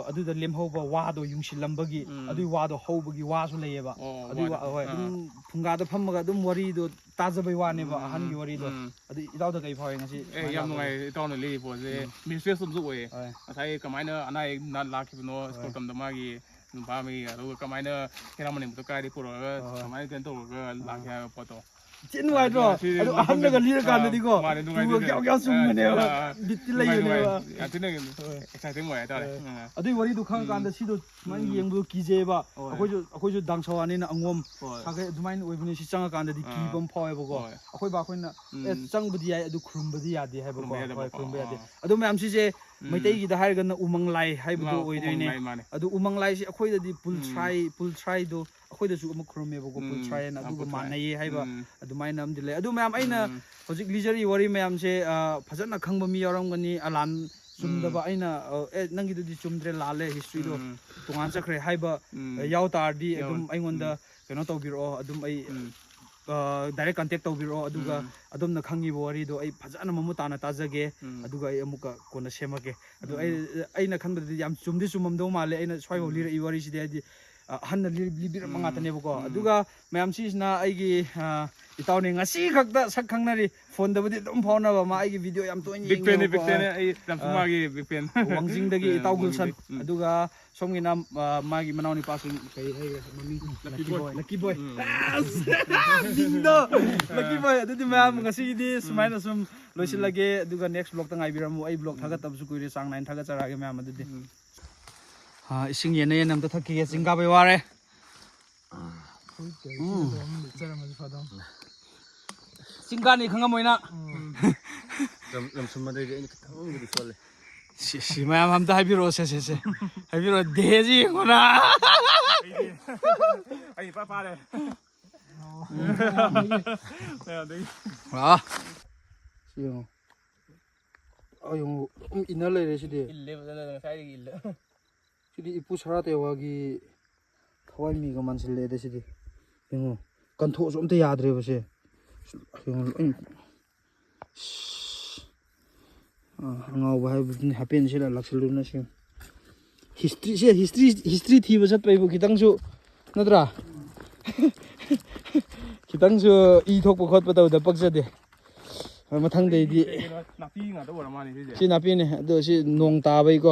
ꯑꯗꯨꯗ ꯂꯦꯝꯍꯧꯕ ꯋꯥꯗꯣ ꯌꯨꯡꯁꯤꯜꯂꯝꯕꯒꯤ ꯑꯗꯨꯒꯤ ꯋꯥꯗꯣ ꯍꯧꯕꯒꯤ ꯋꯥꯁꯨ ꯂꯩꯌꯦꯕ ꯑꯗꯨꯒꯤ ꯍꯣꯏ ꯑꯗꯨꯝ ꯐꯨꯡꯒꯥꯗ ꯐꯝꯃꯒ ꯑꯗꯨꯝ ꯋꯥꯔꯤꯗꯣ ꯇꯥꯖꯕꯩ ꯋꯥꯅꯦꯕ ꯑꯍꯟꯒꯤ ꯋꯥꯔꯤꯗꯣ ꯑꯗꯨ ꯏꯇꯥꯎꯗ ꯀꯩ ꯐꯥꯎꯋꯦ ꯉꯁꯤ ꯌꯥꯝ ꯅꯨꯡꯉꯥꯏ ꯏꯇꯥꯎꯅ ꯂꯤꯔꯤ ꯄꯣꯠꯁꯦ ꯃꯤꯁꯇ꯭ꯔꯦꯁ ꯑꯃꯁꯨ ꯑꯣꯏꯌꯦ ꯉꯁꯥꯏ ꯀꯃꯥꯏꯅ ꯑꯅꯥ ꯑꯌꯦꯛ ꯂꯥꯛꯈꯤꯕꯅꯣ ꯁ꯭ꯀꯨꯜ ꯇꯝꯗ ꯃꯥꯒꯤ ꯅꯨꯄꯥ ꯑꯃꯒꯤ ꯑꯗꯨꯒ ꯀꯃꯥꯏꯅ ꯍꯦꯔꯥ ꯃꯅꯤꯄꯨꯔꯗ ꯀꯥꯏꯗꯒꯤ ꯄꯨꯔꯛꯑꯒ ꯀꯃꯥꯏꯅ ꯀꯩꯅꯣ ꯇꯧꯔꯒ ꯂꯥꯛꯀꯦ ꯍꯥꯏꯕ ꯄꯣꯠꯇꯣ ꯊꯤ ꯅꯨꯡꯉꯥꯏꯇ꯭ꯔꯣ ꯑꯗꯨ ꯑꯍꯟꯅꯒ ꯂꯤꯔꯀꯥꯟꯗꯗꯤꯀꯣ ꯇꯨꯒ ꯀꯌꯥꯎ ꯆꯨꯡꯕꯅꯦꯕ ꯕꯤꯠꯇꯤ ꯂꯩꯕꯅꯦꯕ ꯌꯥꯝ ꯊꯤꯅ ꯑꯦꯛꯁꯥꯏꯇꯤꯡ ꯑꯣꯏ ꯍꯥꯏꯇꯥꯔꯦ ꯑꯗꯨꯒꯤ ꯋꯥꯔꯤꯗꯣ ꯈꯪꯉꯀꯥꯟꯗ ꯁꯤꯗꯣ ꯁꯨꯃꯥꯏꯅ ꯌꯦꯡꯕꯗꯣ ꯀꯤꯖꯩꯕ ꯑꯩꯈꯣꯏꯁꯨ ꯗꯥꯡꯁꯥꯋꯥꯅꯤꯅ ꯑꯉꯣꯝ ꯁꯥꯒꯩ ꯑꯗꯨꯃꯥꯏꯅ ꯑꯣꯏꯕꯅꯤ ꯁꯤ ꯆꯪꯉꯀꯥꯟꯗꯗꯤ ꯀꯤꯕ ꯑꯃ ꯐꯥꯎꯋꯦꯕꯀோ ꯑꯩꯈꯣꯏ ꯕꯥꯈꯣꯏꯅ ꯆꯪꯕꯗꯤ ꯌꯥꯏ ꯑꯗꯨ ꯈꯨꯔꯨꯝꯕꯗꯤ ꯌꯥꯗꯦ ꯍꯥꯏꯕꯀꯣ ꯍꯣꯏ ꯈꯨꯔꯨꯝꯕ ꯌꯥꯗꯦ ꯑꯗꯨ ꯃꯌꯥꯝ ꯁꯤꯁꯦ ꯃꯩꯇꯩꯒꯤꯗ ꯍꯥꯏꯔꯒꯅ ꯎꯃꯪ ꯂꯥꯏ ꯍꯥꯏꯕꯗꯣ ꯑꯣꯏꯗꯣꯏꯅꯦ ꯑꯗꯨ ꯎꯃꯪ ꯂꯥꯏꯁꯤ ꯑꯩꯈꯣꯏꯗꯗꯤ ꯄꯨꯜꯊ꯭ꯔꯥꯏꯗꯣ ꯑꯩꯈꯣꯏꯗꯁꯨ ꯑꯃ ꯈꯨꯔꯨꯝꯃꯦꯕꯀꯣ ꯄꯨꯜꯊ꯭ꯔꯥꯏ ꯍꯥꯏꯅ ꯑꯗꯨꯒ ꯃꯥꯟꯅꯩꯌꯦ ꯍꯥꯏꯕ ꯑꯗꯨꯃꯥꯏꯅ ꯑꯃꯗꯤ ꯂꯩ ꯑꯗꯨ ꯃꯌꯥꯝ ꯑꯩꯅ ꯍꯧꯖꯤꯛ ꯂꯤꯖꯔꯤ ꯋꯥꯔꯤ ꯃꯌꯥꯝꯁꯦ ꯐꯖꯅ ꯈꯪꯕ ꯃꯤ ꯌꯥꯎꯔꯝꯒꯅꯤ ꯑꯂꯥꯟ ꯆꯨꯝꯗꯕ ꯑꯩꯅ ꯅꯪꯒꯤꯗꯨꯗꯤ ꯆꯨꯝꯗ꯭ꯔꯦ ꯂꯥꯜꯂꯦ ꯍꯤꯁꯇ꯭ꯔꯤꯗꯣ ꯇꯣꯉꯥꯟ ꯆꯠꯈ꯭ꯔꯦ ꯍꯥꯏꯕ ꯌꯥꯎ ꯇꯥꯔꯗꯤ ꯑꯗꯨꯝ ꯑꯩꯉꯣꯟꯗ ꯀꯩꯅꯣ ꯇꯧꯕꯤꯔꯛꯑꯣ ꯑꯗꯨꯝ ꯑꯩ ꯗꯥꯏꯔꯦꯛ ꯀꯟꯇꯦꯛ ꯇꯧꯕꯤꯔꯛꯑꯣ ꯑꯗꯨꯒ ꯑꯗꯣꯝꯅ ꯈꯪꯉꯤꯕ ꯋꯥꯔꯤꯗꯣ ꯑꯩ ꯐꯖꯅ ꯃꯃꯨꯠ ꯇꯥꯅ ꯇꯥꯖꯒꯦ ꯑꯗꯨꯒ ꯑꯩ ꯑꯃꯨꯛꯀ ꯀꯣꯟꯅ ꯁꯦꯝꯃꯛꯀꯦ ꯑꯗꯣ ꯑꯩꯅ ꯈꯟꯕꯗꯗꯤ ꯌꯥꯝ ꯆꯨꯝꯗꯤ ꯆꯨꯝꯃꯝꯗꯧ ꯃꯥꯜꯂꯦ ꯑꯩꯅ ꯁ꯭ꯋꯥꯏꯐꯥꯎ ꯂꯤꯔꯛꯏ ꯋꯥꯔꯤꯁꯤꯗꯤ ꯍꯥꯏꯗꯤ ꯑꯍꯟꯅ ꯂꯤꯕꯤꯔꯝꯕ ꯉꯥꯛꯇꯅꯦꯕꯀꯣ ꯑꯗꯨꯒ ꯃꯌꯥꯝ ꯁꯤꯁꯤꯅ ꯑꯩꯒꯤ ꯏꯇꯥꯎꯅꯤ ꯉꯁꯤ ꯈꯛꯇ ꯁꯛ ꯈꯪꯅꯔꯤ ꯐꯣꯟꯗꯕꯨꯗꯤ ꯑꯗꯨꯝ ꯐꯥꯎꯅꯕ ꯃꯥ ꯑꯩꯒꯤ ꯚꯤꯗꯤꯑꯣ ꯌꯥꯝ ꯇꯣꯏꯅ ꯕꯤꯛ ꯌꯦꯡꯉꯦꯕꯀꯣ ꯐꯦꯟꯅꯦ ꯑꯩ ꯔꯝꯁꯨꯃꯥꯒꯤ ꯕꯤꯛ ꯐꯦꯟ ꯋꯥꯡꯖꯤꯡꯗꯒꯤ ꯏꯇꯥꯎ ꯒꯨꯜꯁꯟ ꯑꯗꯨꯒ ꯁꯣꯝꯒꯤꯅ ꯃꯥꯒꯤ ꯃꯅꯥꯎꯅꯤꯄꯥꯁꯤꯡ ꯀꯩ ꯍꯥꯏꯒꯦ ꯃꯃꯤꯡ ꯂꯛꯀꯤ ꯕꯣꯏ ꯂꯛꯀꯤ ꯕꯣꯏ ꯑꯗꯨꯗꯤ ꯃꯌꯥꯝ ꯉꯁꯤꯒꯤꯗꯤ ꯁꯨꯃꯥꯏꯅ ꯁꯨꯝ ꯂꯣꯏꯁꯤꯜꯂꯒꯦ ꯑꯗꯨꯒ ꯅꯦꯛꯁ ꯕ꯭ꯂꯣꯛꯇ ꯉꯥꯏꯕꯤꯔꯝꯃꯨ ꯑꯩ ꯕ꯭ꯂꯣꯛ ꯊꯥꯒꯠꯇꯕꯁꯨ ꯀꯨꯏꯔꯦ ꯆꯥꯡ ꯅꯥꯏꯅ ꯊꯥꯒꯠꯆꯔꯛꯑꯒꯦ ꯃꯌꯥꯝ ꯑꯗꯨꯗꯤ ꯏꯁꯤꯡ ꯌꯦꯟꯅ ꯌꯦꯟꯅ ꯑꯝꯇ ꯊꯛꯈꯤꯒꯦ ꯆꯤꯡ ꯀꯥꯕꯩ ꯋꯥꯔꯦ ꯆꯤꯡ ꯀꯥꯅꯤ ꯈꯪꯉꯝꯃꯣꯏꯅ ꯂꯝꯁꯨꯝꯕꯗꯩꯗꯤ ꯑꯩꯅ ꯈꯤꯇꯪꯕꯨꯗꯤ ꯁꯣꯜꯂꯦ ꯁꯤ ꯃꯌꯥꯝ ꯑꯝꯇ ꯍꯥꯏꯕꯤꯔꯛꯑꯣ ꯁꯦ ꯍꯥꯏꯕꯤꯔꯛꯑꯣ ꯗꯦꯍꯁꯤ ꯌꯦꯡꯉꯣꯅ ꯑꯩ ꯄꯥ ꯄꯥꯔꯦ ꯁꯤ ꯌꯦꯡꯉꯣ ꯌꯦꯡꯉꯣ ꯏꯟꯅ ꯂꯩꯔꯦ ꯁꯤꯗꯤ ꯏꯜꯂꯦ ꯐꯖꯅ ꯉꯁꯥꯏꯗꯒꯤ ꯏꯜꯂꯦ ꯁꯤꯗꯤ ꯏꯄꯨ ꯁꯔꯥꯇꯦꯋꯥꯒꯤ ꯊꯋꯥꯏ ꯃꯤꯒ ꯃꯥꯟꯁꯤꯜꯂꯛꯑꯦꯗ ꯁꯤꯗꯤ ꯌꯦꯡꯉꯣ ꯀꯟꯊꯣꯛꯑꯁꯨ ꯑꯝꯇ ꯌꯥꯗ꯭ꯔꯦꯕ ꯁꯦ ꯌꯦꯡꯉꯣ ꯂꯣꯏ ꯑꯉꯥꯎꯕ ꯍꯥꯏꯕꯗꯨꯅꯤ ꯍꯥꯄꯦꯟꯁꯤꯗ ꯂꯥꯛꯁꯤꯜꯂꯨꯅ ꯁꯤ ꯍꯤꯁꯇ꯭ꯔꯤ ꯊꯤꯕ ꯆꯠꯄꯩꯕꯨ ꯈꯤꯇꯪꯁꯨ ꯅꯠꯇ꯭ꯔꯥ ꯈꯤꯇꯪꯁꯨ ꯏ ꯊꯣꯛꯄ ꯈꯣꯠꯄ ꯇꯧꯗ ꯄꯛꯆꯗꯦ ꯃꯊꯪꯗꯩꯗꯤ ꯅꯥꯄꯤ ꯉꯥꯛꯇ ꯑꯣꯏꯔ ꯃꯥꯜꯂꯦ ꯁꯤꯁꯦ ꯁꯤ ꯅꯥꯄꯤꯅꯦ ꯑꯗꯣ ꯁꯤ ꯅꯣꯡ ꯇꯥꯕꯩꯀꯣ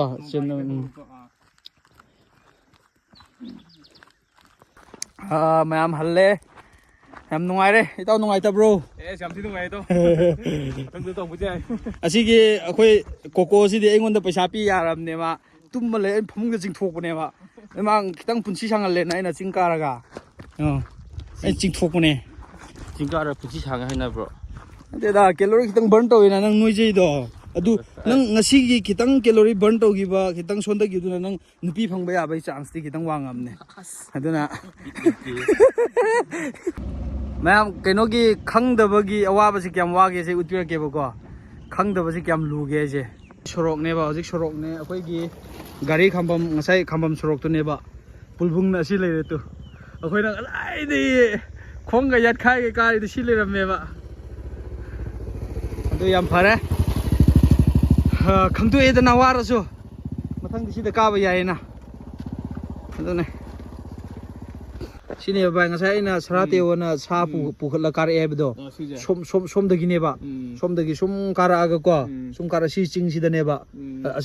ꯃꯌꯥꯝ ꯍꯜꯂꯦ ꯌꯥꯝ ꯅꯨꯡꯉꯥꯏꯔꯦ ꯏꯇꯥꯎ ꯅꯨꯡꯉꯥꯏꯇꯕ꯭ꯔꯣ ꯌꯥꯝ ꯊꯤ ꯅꯨꯡꯉꯥꯏ ꯏꯇꯥꯎ ꯃꯊꯪꯗ ꯇꯧꯕꯁꯨ ꯌꯥꯏ ꯑꯁꯤꯒꯤ ꯑꯩꯈꯣꯏ ꯀꯣꯀꯣꯁꯤꯗꯤ ꯑꯩꯉꯣꯟꯗ ꯄꯩꯁꯥ ꯄꯤ ꯌꯥꯔꯕꯅꯦꯕ ꯇꯨꯝꯕ ꯂꯩ ꯑꯩ ꯐꯃꯨꯡꯗ ꯆꯤꯡꯊꯣꯛꯄꯅꯦꯕ ꯃꯥ ꯈꯤꯇꯪ ꯄꯨꯟꯁꯤ ꯁꯥꯡꯍꯜꯂꯦꯅ ꯑꯩꯅ ꯆꯤꯡ ꯀꯥꯔꯒ ꯑꯩ ꯆꯤꯡꯊꯣꯛꯄꯅꯦ ꯆꯤꯡ ꯀꯥꯔ ꯄꯨꯟꯁꯤ ꯁꯥꯡꯉꯦ ꯍꯥꯏꯅꯕ꯭ꯔꯣ ꯅꯠꯇꯦꯗ ꯀꯦꯂꯣꯔꯤ ꯈꯤꯇꯪ ꯕꯔꯟ ꯇꯧꯋꯤꯅ ꯅꯪ ꯅꯣꯏꯖꯩꯗꯣ ꯑꯗꯨ ꯅꯪ ꯉꯁꯤꯒꯤꯈꯤꯇꯪ ꯀꯦꯂꯣꯔꯤ ꯕꯔꯟ ꯇꯧꯈꯤꯕ ꯈꯤꯇꯪ ꯁꯣꯟꯊꯈꯤꯕꯗꯨꯅ ꯅꯪ ꯅꯨꯄꯤ ꯐꯪꯕ ꯌꯥꯕꯒꯤ ꯆꯥꯟꯁꯇꯤ ꯈꯤꯇꯪ ꯋꯥꯡꯉꯝꯅꯦ ꯑꯗꯨꯅ ꯃꯌꯥꯝ ꯀꯩꯅꯣꯒꯤ ꯈꯪꯗꯕꯒꯤ ꯑꯋꯥꯕꯁꯤ ꯀꯌꯥꯝ ꯋꯥꯒꯦꯁꯦ ꯎꯠꯄꯤꯔꯛꯀꯦꯕꯀꯣ ꯈꯪꯗꯕꯁꯤ ꯀꯌꯥꯝ ꯂꯨꯒꯦ ꯍꯥꯏꯁꯦ ꯁꯣꯔꯣꯛꯅꯦꯕ ꯍꯧꯖꯤꯛ ꯁꯣꯔꯣꯛꯅꯦ ꯑꯩꯈꯣꯏꯒꯤ ꯒꯥꯔꯤ ꯈꯥꯝꯐꯝ ꯉꯁꯥꯏ ꯈꯥꯝꯐꯝ ꯁꯣꯔꯣꯛꯇꯨꯅꯦꯕ ꯄꯨꯜꯕꯨꯡꯅ ꯑꯁꯤ ꯂꯩꯔꯦ ꯇꯨ ꯑꯩꯈꯣꯏꯅ ꯀꯗꯥꯏꯗꯒꯤ ꯈꯣꯡꯒ ꯌꯥꯠꯈꯥꯏꯒ ꯀꯥꯔꯤꯗ ꯁꯤ ꯂꯩꯔꯝꯃꯦꯕ ꯑꯗꯨ ꯌꯥꯝ ꯐꯔꯦ ꯈꯪꯗꯣꯛꯑꯦꯗꯅ ꯋꯥꯔꯁꯨ ꯃꯊꯪꯗꯤ ꯁꯤꯗ ꯀꯥꯕ ꯌꯥꯏꯌꯦꯅ ꯑꯗꯨꯅꯦ ꯁꯤꯅꯦꯕ ꯚꯥꯏ ꯉꯁꯥꯏ ꯑꯩꯅ ꯁꯔꯥꯇꯦꯋꯥꯅ ꯁꯥ ꯄꯨꯈꯠꯂ ꯀꯥꯔꯛꯑꯦ ꯍꯥꯏꯕꯗꯣ ꯁꯣꯝꯗꯒꯤꯅꯦꯕ ꯁꯣꯝꯗꯒꯤ ꯁꯨꯝ ꯀꯥꯔꯛꯑꯒꯀꯣ ꯁꯨꯝ ꯀꯥꯔꯛ ꯁꯤ ꯆꯤꯡꯁꯤꯗꯅꯦꯕ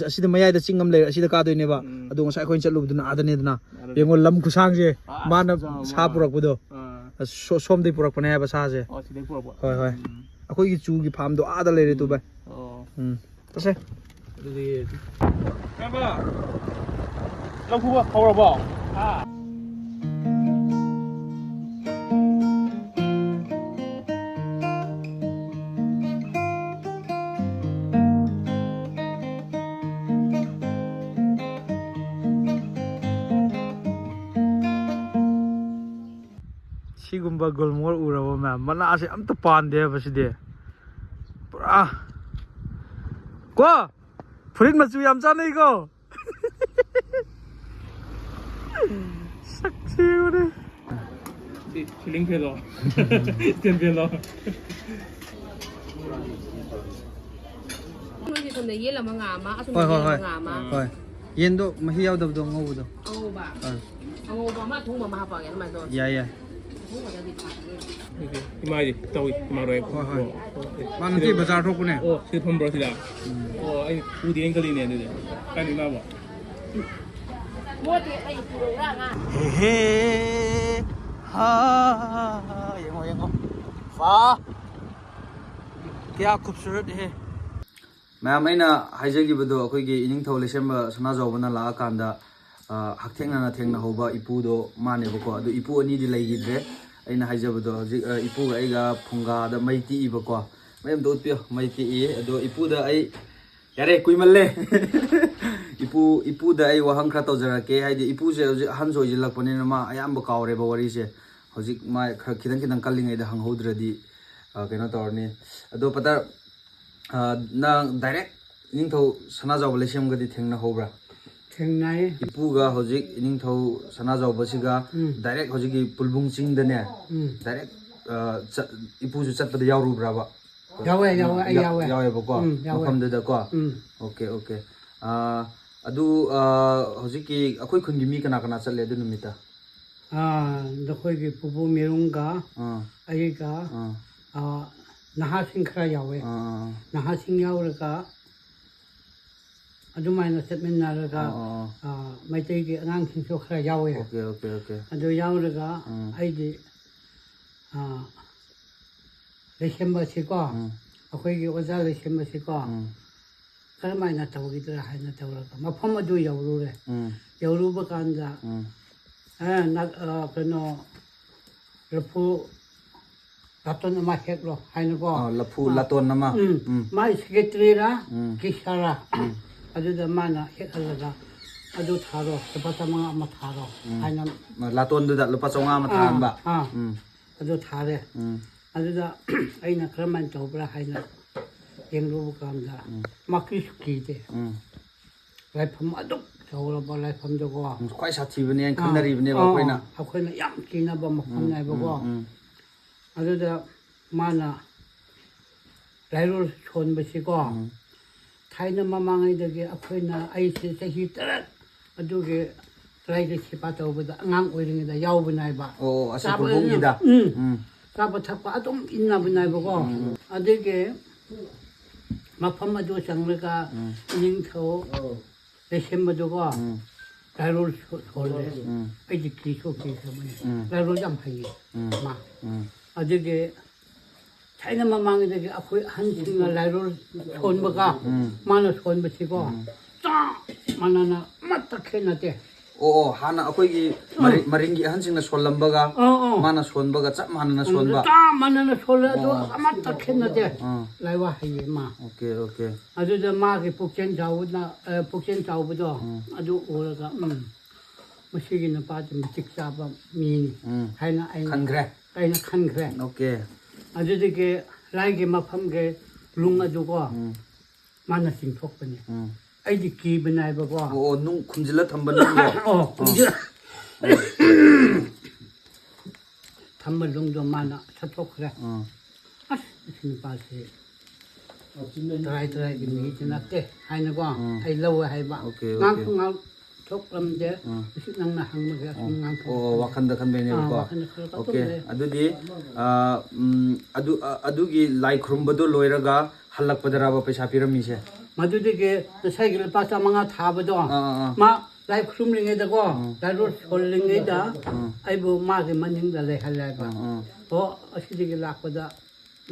ꯑꯁꯤꯗ ꯃꯌꯥꯏꯗ ꯆꯤꯡ ꯑꯃ ꯂꯩꯔꯦ ꯑꯁꯤꯗ ꯀꯥꯗꯣꯏꯅꯦꯕ ꯑꯗꯣ ꯉꯁꯥꯏ ꯑꯩꯈꯣꯏꯅ ꯆꯠꯂꯨꯕꯗꯨꯅ ꯑꯥꯗꯅꯦꯗꯅ ꯌꯦꯡꯉꯣ ꯂꯝ ꯈꯨꯁꯥꯡꯁꯦ ꯃꯥꯅ ꯁꯥ ꯄꯨꯔꯛꯄꯗꯣ ꯁꯣꯝꯗꯒꯤ ꯄꯨꯔꯛꯄꯅꯦ ꯍꯥꯏꯕ ꯁꯥꯁꯦ ꯍꯣꯏ ꯑꯩꯈꯣꯏꯒꯤ ꯆꯨꯒꯤ ꯐꯥꯔꯝꯗꯣ ꯑꯥꯗ ꯂꯩꯔꯦ ꯇꯨ ꯚꯥꯏ ꯆꯠꯁꯦ ꯑꯗꯨꯗꯤ ꯂꯧꯈꯨꯕ ꯍꯧꯔꯕꯣ ꯁꯤꯒꯨꯝꯕ ꯒꯨꯜꯃꯣꯍꯔ ꯎꯔꯕ ꯃꯌꯥꯝ ꯃꯅꯥꯁꯦ ꯑꯝꯇ ꯄꯥꯟꯗꯦꯕ ꯁꯤꯗꯤ ꯄꯨꯔꯥ ꯀꯣ ꯐꯨꯔꯤꯠ ꯃꯆꯨ ꯌꯥꯝ ꯆꯥꯅꯩꯀꯣ ꯁꯛꯁꯤꯕꯅꯦ ꯁꯤꯂꯤꯡ ꯐꯦꯟꯂꯣ ꯁ꯭ꯇꯦꯟ ꯐꯦꯟꯂꯣ ꯅꯣꯏꯒꯤ ꯁꯣꯝꯗ ꯌꯦꯟ ꯑꯃ ꯉꯥ ꯑꯃ ꯑꯁꯣꯝꯗ ꯍꯣꯏ ꯌꯦꯟ ꯑꯃ ꯉꯥ ꯑꯃ ꯍꯣꯏ ꯌꯦꯟꯗꯣ ꯃꯍꯤ ꯌꯥꯎꯗꯕꯗꯣ ꯉꯧꯕꯗꯣ ꯑꯉꯧꯕ ꯑꯉꯧꯕ ꯑꯃ ꯑꯊꯣꯡꯕ ꯑꯃ ꯍꯥꯞꯄꯛꯑꯒꯦ ꯑꯗꯨꯃꯥꯏꯅ ꯇꯧꯔꯁꯤ ꯌꯥꯏ ꯑꯊꯣꯡꯕꯗꯗꯤ ꯊꯥꯛꯑꯒꯦ ꯏꯃꯥꯗꯤ ꯇꯧꯏ ꯏꯃꯥꯔꯣꯏ ꯍꯣꯏ ꯃꯥ ꯉꯁꯤ ꯕꯖꯥꯔ ꯊꯣꯛꯄꯅꯦ ꯑꯣ ꯁꯤ ꯐꯝꯕ꯭ꯔꯣ ꯁꯤꯗ ꯑꯣ ꯑꯩ ꯎꯗꯤ ꯑꯩꯅ ꯈꯜꯂꯤꯅꯦ ꯑꯗꯨꯗꯤ ꯀꯥꯏꯗ ꯏꯃꯥꯕꯣ ꯃꯣꯠꯇꯤ ꯑꯩ ꯄꯨꯔꯛꯎꯔꯥ ꯉꯥ ꯍꯦ ꯍꯥ ꯌꯦꯡꯉꯣ ꯋꯥ ꯀꯌꯥ ꯈꯨꯕꯁꯨꯔꯠ ꯍꯦ ꯃꯌꯥꯝ ꯑꯩꯅ ꯍꯥꯏꯖꯈꯤꯕꯗꯣ ꯑꯩꯈꯣꯏꯒꯤ ꯏꯅꯤꯡꯊꯧ ꯂꯩꯁꯦꯝꯕ ꯁꯅꯥꯖꯥꯎꯕꯅ ꯂꯥꯛꯑꯀꯥꯟꯗ ꯍꯛꯊꯦꯡꯅꯅ ꯊꯦꯡꯅꯍꯧꯕ ꯏꯄꯨꯗꯣ ꯃꯥꯅꯦꯕꯀꯣ ꯑꯗꯨ ꯏꯄꯨ ꯑꯅꯤꯗꯤ ꯂꯩꯈꯤꯗ꯭ꯔꯦ ꯑꯩꯅ ꯍꯥꯏꯖꯕꯗꯣ ꯍꯧꯖꯤꯛ ꯏꯄꯨꯒ ꯑꯩꯒ ꯐꯨꯡꯒꯥꯗ ꯃꯩ ꯇꯤꯛꯏꯕꯀꯣ ꯃꯩ ꯑꯝꯇ ꯎꯠꯄꯤꯌꯣ ꯃꯩ ꯇꯤꯛꯏ ꯑꯗꯣ ꯏꯄꯨꯗ ꯑꯩ ꯌꯥꯔꯦ ꯀꯨꯏꯃꯜꯂꯦ ꯏꯄꯨꯗ ꯑꯩ ꯋꯥꯍꯪ ꯈꯔ ꯇꯧꯖꯔꯛꯀꯦ ꯍꯥꯏꯗꯤ ꯏꯄꯨꯁꯦ ꯍꯧꯖꯤꯛ ꯑꯍꯟꯁꯨ ꯑꯣꯏꯁꯤꯜꯂꯛꯄꯅꯤꯅ ꯃꯥ ꯑꯌꯥꯝꯕ ꯀꯥꯎꯔꯦꯕ ꯋꯥꯔꯤꯁꯦ ꯍꯧꯖꯤꯛ ꯃꯥ ꯈꯔ ꯈꯤꯇꯪ ꯀꯜꯂꯤꯉꯩꯗ ꯍꯪꯍꯧꯗ꯭ꯔꯗꯤ ꯀꯩꯅꯣ ꯇꯧꯔꯅꯤ ꯑꯗꯣ ꯄꯇꯔ ꯅꯪ ꯗꯥꯏꯔꯦꯛ ꯏꯅꯤꯡꯊꯧ ꯁꯅꯥꯖꯥꯎꯕ ꯂꯩꯁꯦꯝꯒꯗꯤ ꯊꯦꯡꯅꯍꯧꯕ꯭ꯔꯥ ꯊꯦꯡꯅꯩ ꯏꯄꯨꯒ ꯍꯧꯖꯤꯛ ꯏꯅꯤꯡꯊꯧ ꯁꯅꯥꯖꯥꯎꯕꯁꯤꯒ ꯗꯥꯏꯔꯦꯛ ꯍꯧꯖꯤꯛꯀꯤ ꯄꯨꯜꯕꯨꯡ ꯆꯤꯡꯗꯅꯦ ꯗꯥꯏꯔꯦꯛ ꯏꯄꯨꯁꯨ ꯆꯠꯄꯗ ꯌꯥꯎꯔꯨꯕ꯭ꯔꯕ ꯌꯥꯎꯋꯦ ꯑꯩ ꯌꯥꯎꯋꯦ ꯌꯥꯎꯋꯦꯕꯀꯣ ꯌꯥꯎꯋꯦ ꯃꯐꯝꯗꯨꯗꯀꯣ ꯑꯣꯀꯦ ꯑꯗꯨ ꯍꯧꯖꯤꯛꯀꯤ ꯑꯩꯈꯣꯏ ꯈꯨꯟꯒꯤ ꯃꯤ ꯀꯅꯥ ꯆꯠꯂꯦ ꯑꯗꯨ ꯅꯨꯃꯤꯠꯇ ꯅꯈꯣꯏꯒꯤ ꯄꯨꯄꯨ ꯃꯦꯔꯨꯡꯒ ꯑꯥ ꯑꯩꯒ ꯅꯍꯥꯁꯤꯡ ꯈꯔ ꯌꯥꯎꯋꯦ ꯅꯍꯥꯁꯤꯡ ꯌꯥꯎꯔꯒ ꯑꯗꯨꯃꯥꯏꯅ ꯆꯠꯃꯤꯟꯅꯔꯒ ꯃꯩꯇꯩꯒꯤ ꯑꯉꯥꯡꯁꯤꯡꯁꯨ ꯈꯔ ꯌꯥꯎꯋꯦ ꯑꯣꯀꯦ ꯑꯗꯨ ꯌꯥꯎꯔꯒ ꯑꯩꯗꯤ ꯂꯩꯁꯦꯝꯕꯁꯤꯀꯣ ꯑꯩꯈꯣꯏꯒꯤ ꯑꯣꯖꯥ ꯂꯩꯁꯦꯝꯕꯁꯤꯀꯣ ꯀꯔꯝꯍꯥꯏꯅ ꯇꯧꯈꯤꯗ꯭ꯔꯥ ꯍꯥꯏꯅ ꯇꯧꯔꯒ ꯃꯐꯝ ꯑꯗꯨ ꯌꯧꯔꯨꯔꯦ ꯌꯧꯔꯨꯕ ꯀꯥꯟꯗ ꯀꯩꯅꯣ ꯂꯐꯨ ꯂꯥꯇꯣꯟ ꯑꯃ ꯍꯦꯛꯂꯣ ꯍꯥꯏꯅꯀೋ ꯂꯐꯨ ꯂꯥꯇꯣꯟ ꯑꯃ ꯃꯥꯒꯤ ꯁꯦꯀ꯭ꯔꯦꯇꯔꯤꯔ ꯀꯤꯁꯥꯔꯥ ꯑꯗꯨꯗ ꯃꯥꯅ ꯍꯦꯛꯍꯜꯂꯒ ꯑꯗꯨ ꯊꯥꯔꯣ ꯂꯨꯄꯥ 500 ꯑꯃ ꯊꯥꯔꯣ ꯍꯥꯏꯅ ꯂꯥꯇꯣꯟꯗꯨꯗ ꯂꯨꯄꯥ 500 ꯑꯃ ꯊꯥꯍꯟꯕ ꯑꯗꯨ ꯊꯥꯔꯦ ꯑꯗꯨꯗ ꯑꯩꯅ ꯀꯔꯝꯍꯥꯏꯅ ꯇꯧꯕ꯭ꯔꯥ ꯍꯥꯏꯅ ꯌꯦꯡꯂꯨꯕ ꯀꯥꯟꯗ ꯃꯀ꯭ꯔꯤꯁꯨ ꯀꯤꯗꯦ ꯂꯥꯏꯐꯝ ꯑꯗꯨꯛ ꯆꯥꯎꯔꯕ ꯂꯥꯏꯐꯝꯗꯀꯣ ꯈ꯭ꯋꯥꯏ ꯁꯥꯊꯤꯕꯅꯦ ꯍꯥꯏꯅ ꯈꯟꯅꯔꯤꯕꯅꯦꯕ ꯑꯩꯈꯣꯏꯅ ꯌꯥꯝ ꯀꯤꯅꯕ ꯃꯐꯝꯅꯦꯕꯀꯣ ꯑꯗꯨꯗ ꯃꯥꯅ ꯂꯥꯏꯔꯣꯜ ꯁꯣꯟꯕꯁꯤꯀꯣ ꯊꯥꯏꯅ ꯃꯃꯥꯡꯉꯩꯗꯒꯤ ꯑꯩꯈꯣꯏꯅ ꯑꯩꯁꯦ ꯆꯍꯤ 9 ꯑꯗꯨꯒꯤ ꯇ꯭ꯔꯥꯏꯒꯤ ꯁꯦꯕꯥ ꯇꯧꯕꯗ ꯑꯉꯥꯡ ꯑꯣꯏꯔꯤꯉꯩꯗ ꯌꯥꯎꯕꯅꯦꯕ ꯑꯁꯤ ꯄꯨꯡꯒꯤꯗ ꯆꯥꯕ ꯊꯛꯄ ꯑꯗꯨꯝ ꯏꯟꯅꯕꯅꯦꯕꯀꯣ ꯑꯗꯨꯒꯤ ꯃꯐꯝ ꯑꯗꯨ ꯆꯪꯂꯒ ꯅꯤꯡꯊꯧ ꯂꯩꯁꯦꯝꯕꯗꯨꯀꯣ ꯂꯥꯏꯔꯣꯜ ꯁꯣꯜꯂꯦ ꯑꯩꯗꯤ ꯀꯤꯈ꯭ꯔꯕꯅꯦ ꯂꯥꯏꯔꯣꯜ ꯌꯥꯝ ꯍꯩꯌꯦ ꯃꯥ ꯑꯗꯨꯒꯤ ꯊꯥꯏꯅ ꯃꯃꯥꯡꯉꯩꯗꯒꯤ ꯑꯩꯈꯣꯏ ꯑꯍꯟꯁꯤꯡꯅ ꯂꯥꯏꯔꯣꯜ ꯁꯣꯟꯕꯒ ꯃꯥꯅ ꯁꯣꯟꯕꯁꯤꯀꯣ ꯆꯞ ꯃꯥꯟꯅꯅ ꯑꯃꯠꯇ ꯈꯦꯠꯅꯗꯦ ꯍꯥꯟꯅ ꯑꯩꯈꯣꯏꯒꯤ ꯃꯔꯤꯡꯒꯤ ꯑꯍꯟꯁꯤꯡꯅ ꯁꯣꯜꯂꯝꯕꯒ ꯃꯥꯅ ꯁꯣꯟꯕꯒ ꯆꯞ ꯃꯥꯟꯅꯅ ꯁꯣꯟꯕ ꯆꯞ ꯃꯥꯟꯅꯅ ꯁꯣꯜꯂꯦ ꯑꯗꯨ ꯑꯃꯠꯇ ꯈꯦꯠꯅꯗꯦ ꯂꯥꯏꯋꯥ ꯍꯩꯌꯦ ꯃꯥ ꯑꯣꯀꯦ ꯑꯗꯨꯗ ꯃꯥꯒꯤ ꯄꯨꯛꯆꯦꯜ ꯆꯥꯎꯕꯗꯣ ꯑꯗꯨ ꯎꯔꯒ ꯃꯁꯤꯒꯤ ꯅꯨꯄꯥꯗꯤ ꯃꯇꯤꯛ ꯆꯥꯕ ꯃꯤꯅꯤ ꯍꯥꯏꯅ ꯑꯩꯅ ꯈꯟꯈ꯭ꯔꯦ ꯑꯣꯀꯦ ꯑꯗꯨꯗꯒꯤ ꯂꯥꯏꯒꯤ ꯃꯐꯝꯒꯤ ꯂꯨꯡ ꯑꯗꯨꯀꯣ ꯃꯥꯅ ꯆꯤꯡꯊꯣꯛꯄꯅꯤ ꯑꯩꯗꯤ ꯀꯤꯕꯅꯦꯕꯀꯣ ꯅꯨꯡ ꯈꯨꯝꯖꯤꯜꯂ ꯊꯝꯕ ꯅꯨꯡꯗꯣ ꯊꯝꯕ ꯂꯨꯡꯗꯣ ꯃꯥꯅ ꯁꯠꯊꯣꯛꯈ꯭ꯔꯦ ꯑꯁ ꯃꯁꯤ ꯅꯨꯄꯥꯁꯤ ꯇꯔꯥꯏꯒꯤ ꯃꯤꯗꯤ ꯅꯠꯇꯦ ꯍꯥꯏꯅꯀꯣ ꯑꯩ ꯂꯧꯋꯦ ꯍꯥꯏꯕ ꯉꯥꯡꯁꯨ ꯉꯥꯡꯊꯣꯛꯂꯝꯗꯦ ꯃꯁꯤ ꯅꯪꯅ ꯍꯪꯕꯒꯤ ꯑꯁꯨꯝ ꯉꯥꯡꯊꯣꯛ ꯋꯥꯈꯟꯗ ꯈꯟꯕꯩꯅꯦꯕꯀꯣ ꯑꯣꯀꯦ ꯑꯗꯨꯗꯤ ꯑꯗꯨꯒꯤ ꯂꯥꯏ ꯈꯨꯔꯨꯝꯕꯗꯣ ꯂꯣꯏꯔꯒ ꯍꯜꯂꯛꯄꯗꯔꯕ ꯄꯩꯁా ꯄꯤꯔꯝꯃꯤꯁꯦ ꯃꯗꯨꯗꯒꯤ ꯉꯁꯥꯏꯒꯤ ꯂꯨꯄꯥ 500 ꯊꯥꯕꯗꯣ ꯃꯥ ꯂꯥꯏ ꯈꯨꯔꯨꯝꯂꯤꯉꯩꯗꯀꯣ ꯂꯥꯏꯔꯣꯜ ꯁꯣꯜꯂꯤꯉꯩꯗ ꯑꯩꯕꯨ ꯃꯥꯒꯤ ꯃꯅꯤꯡꯗ ꯂꯩꯍꯜꯂꯦꯕ ꯑꯁꯤꯗꯒꯤ ꯂꯥꯛꯄꯗ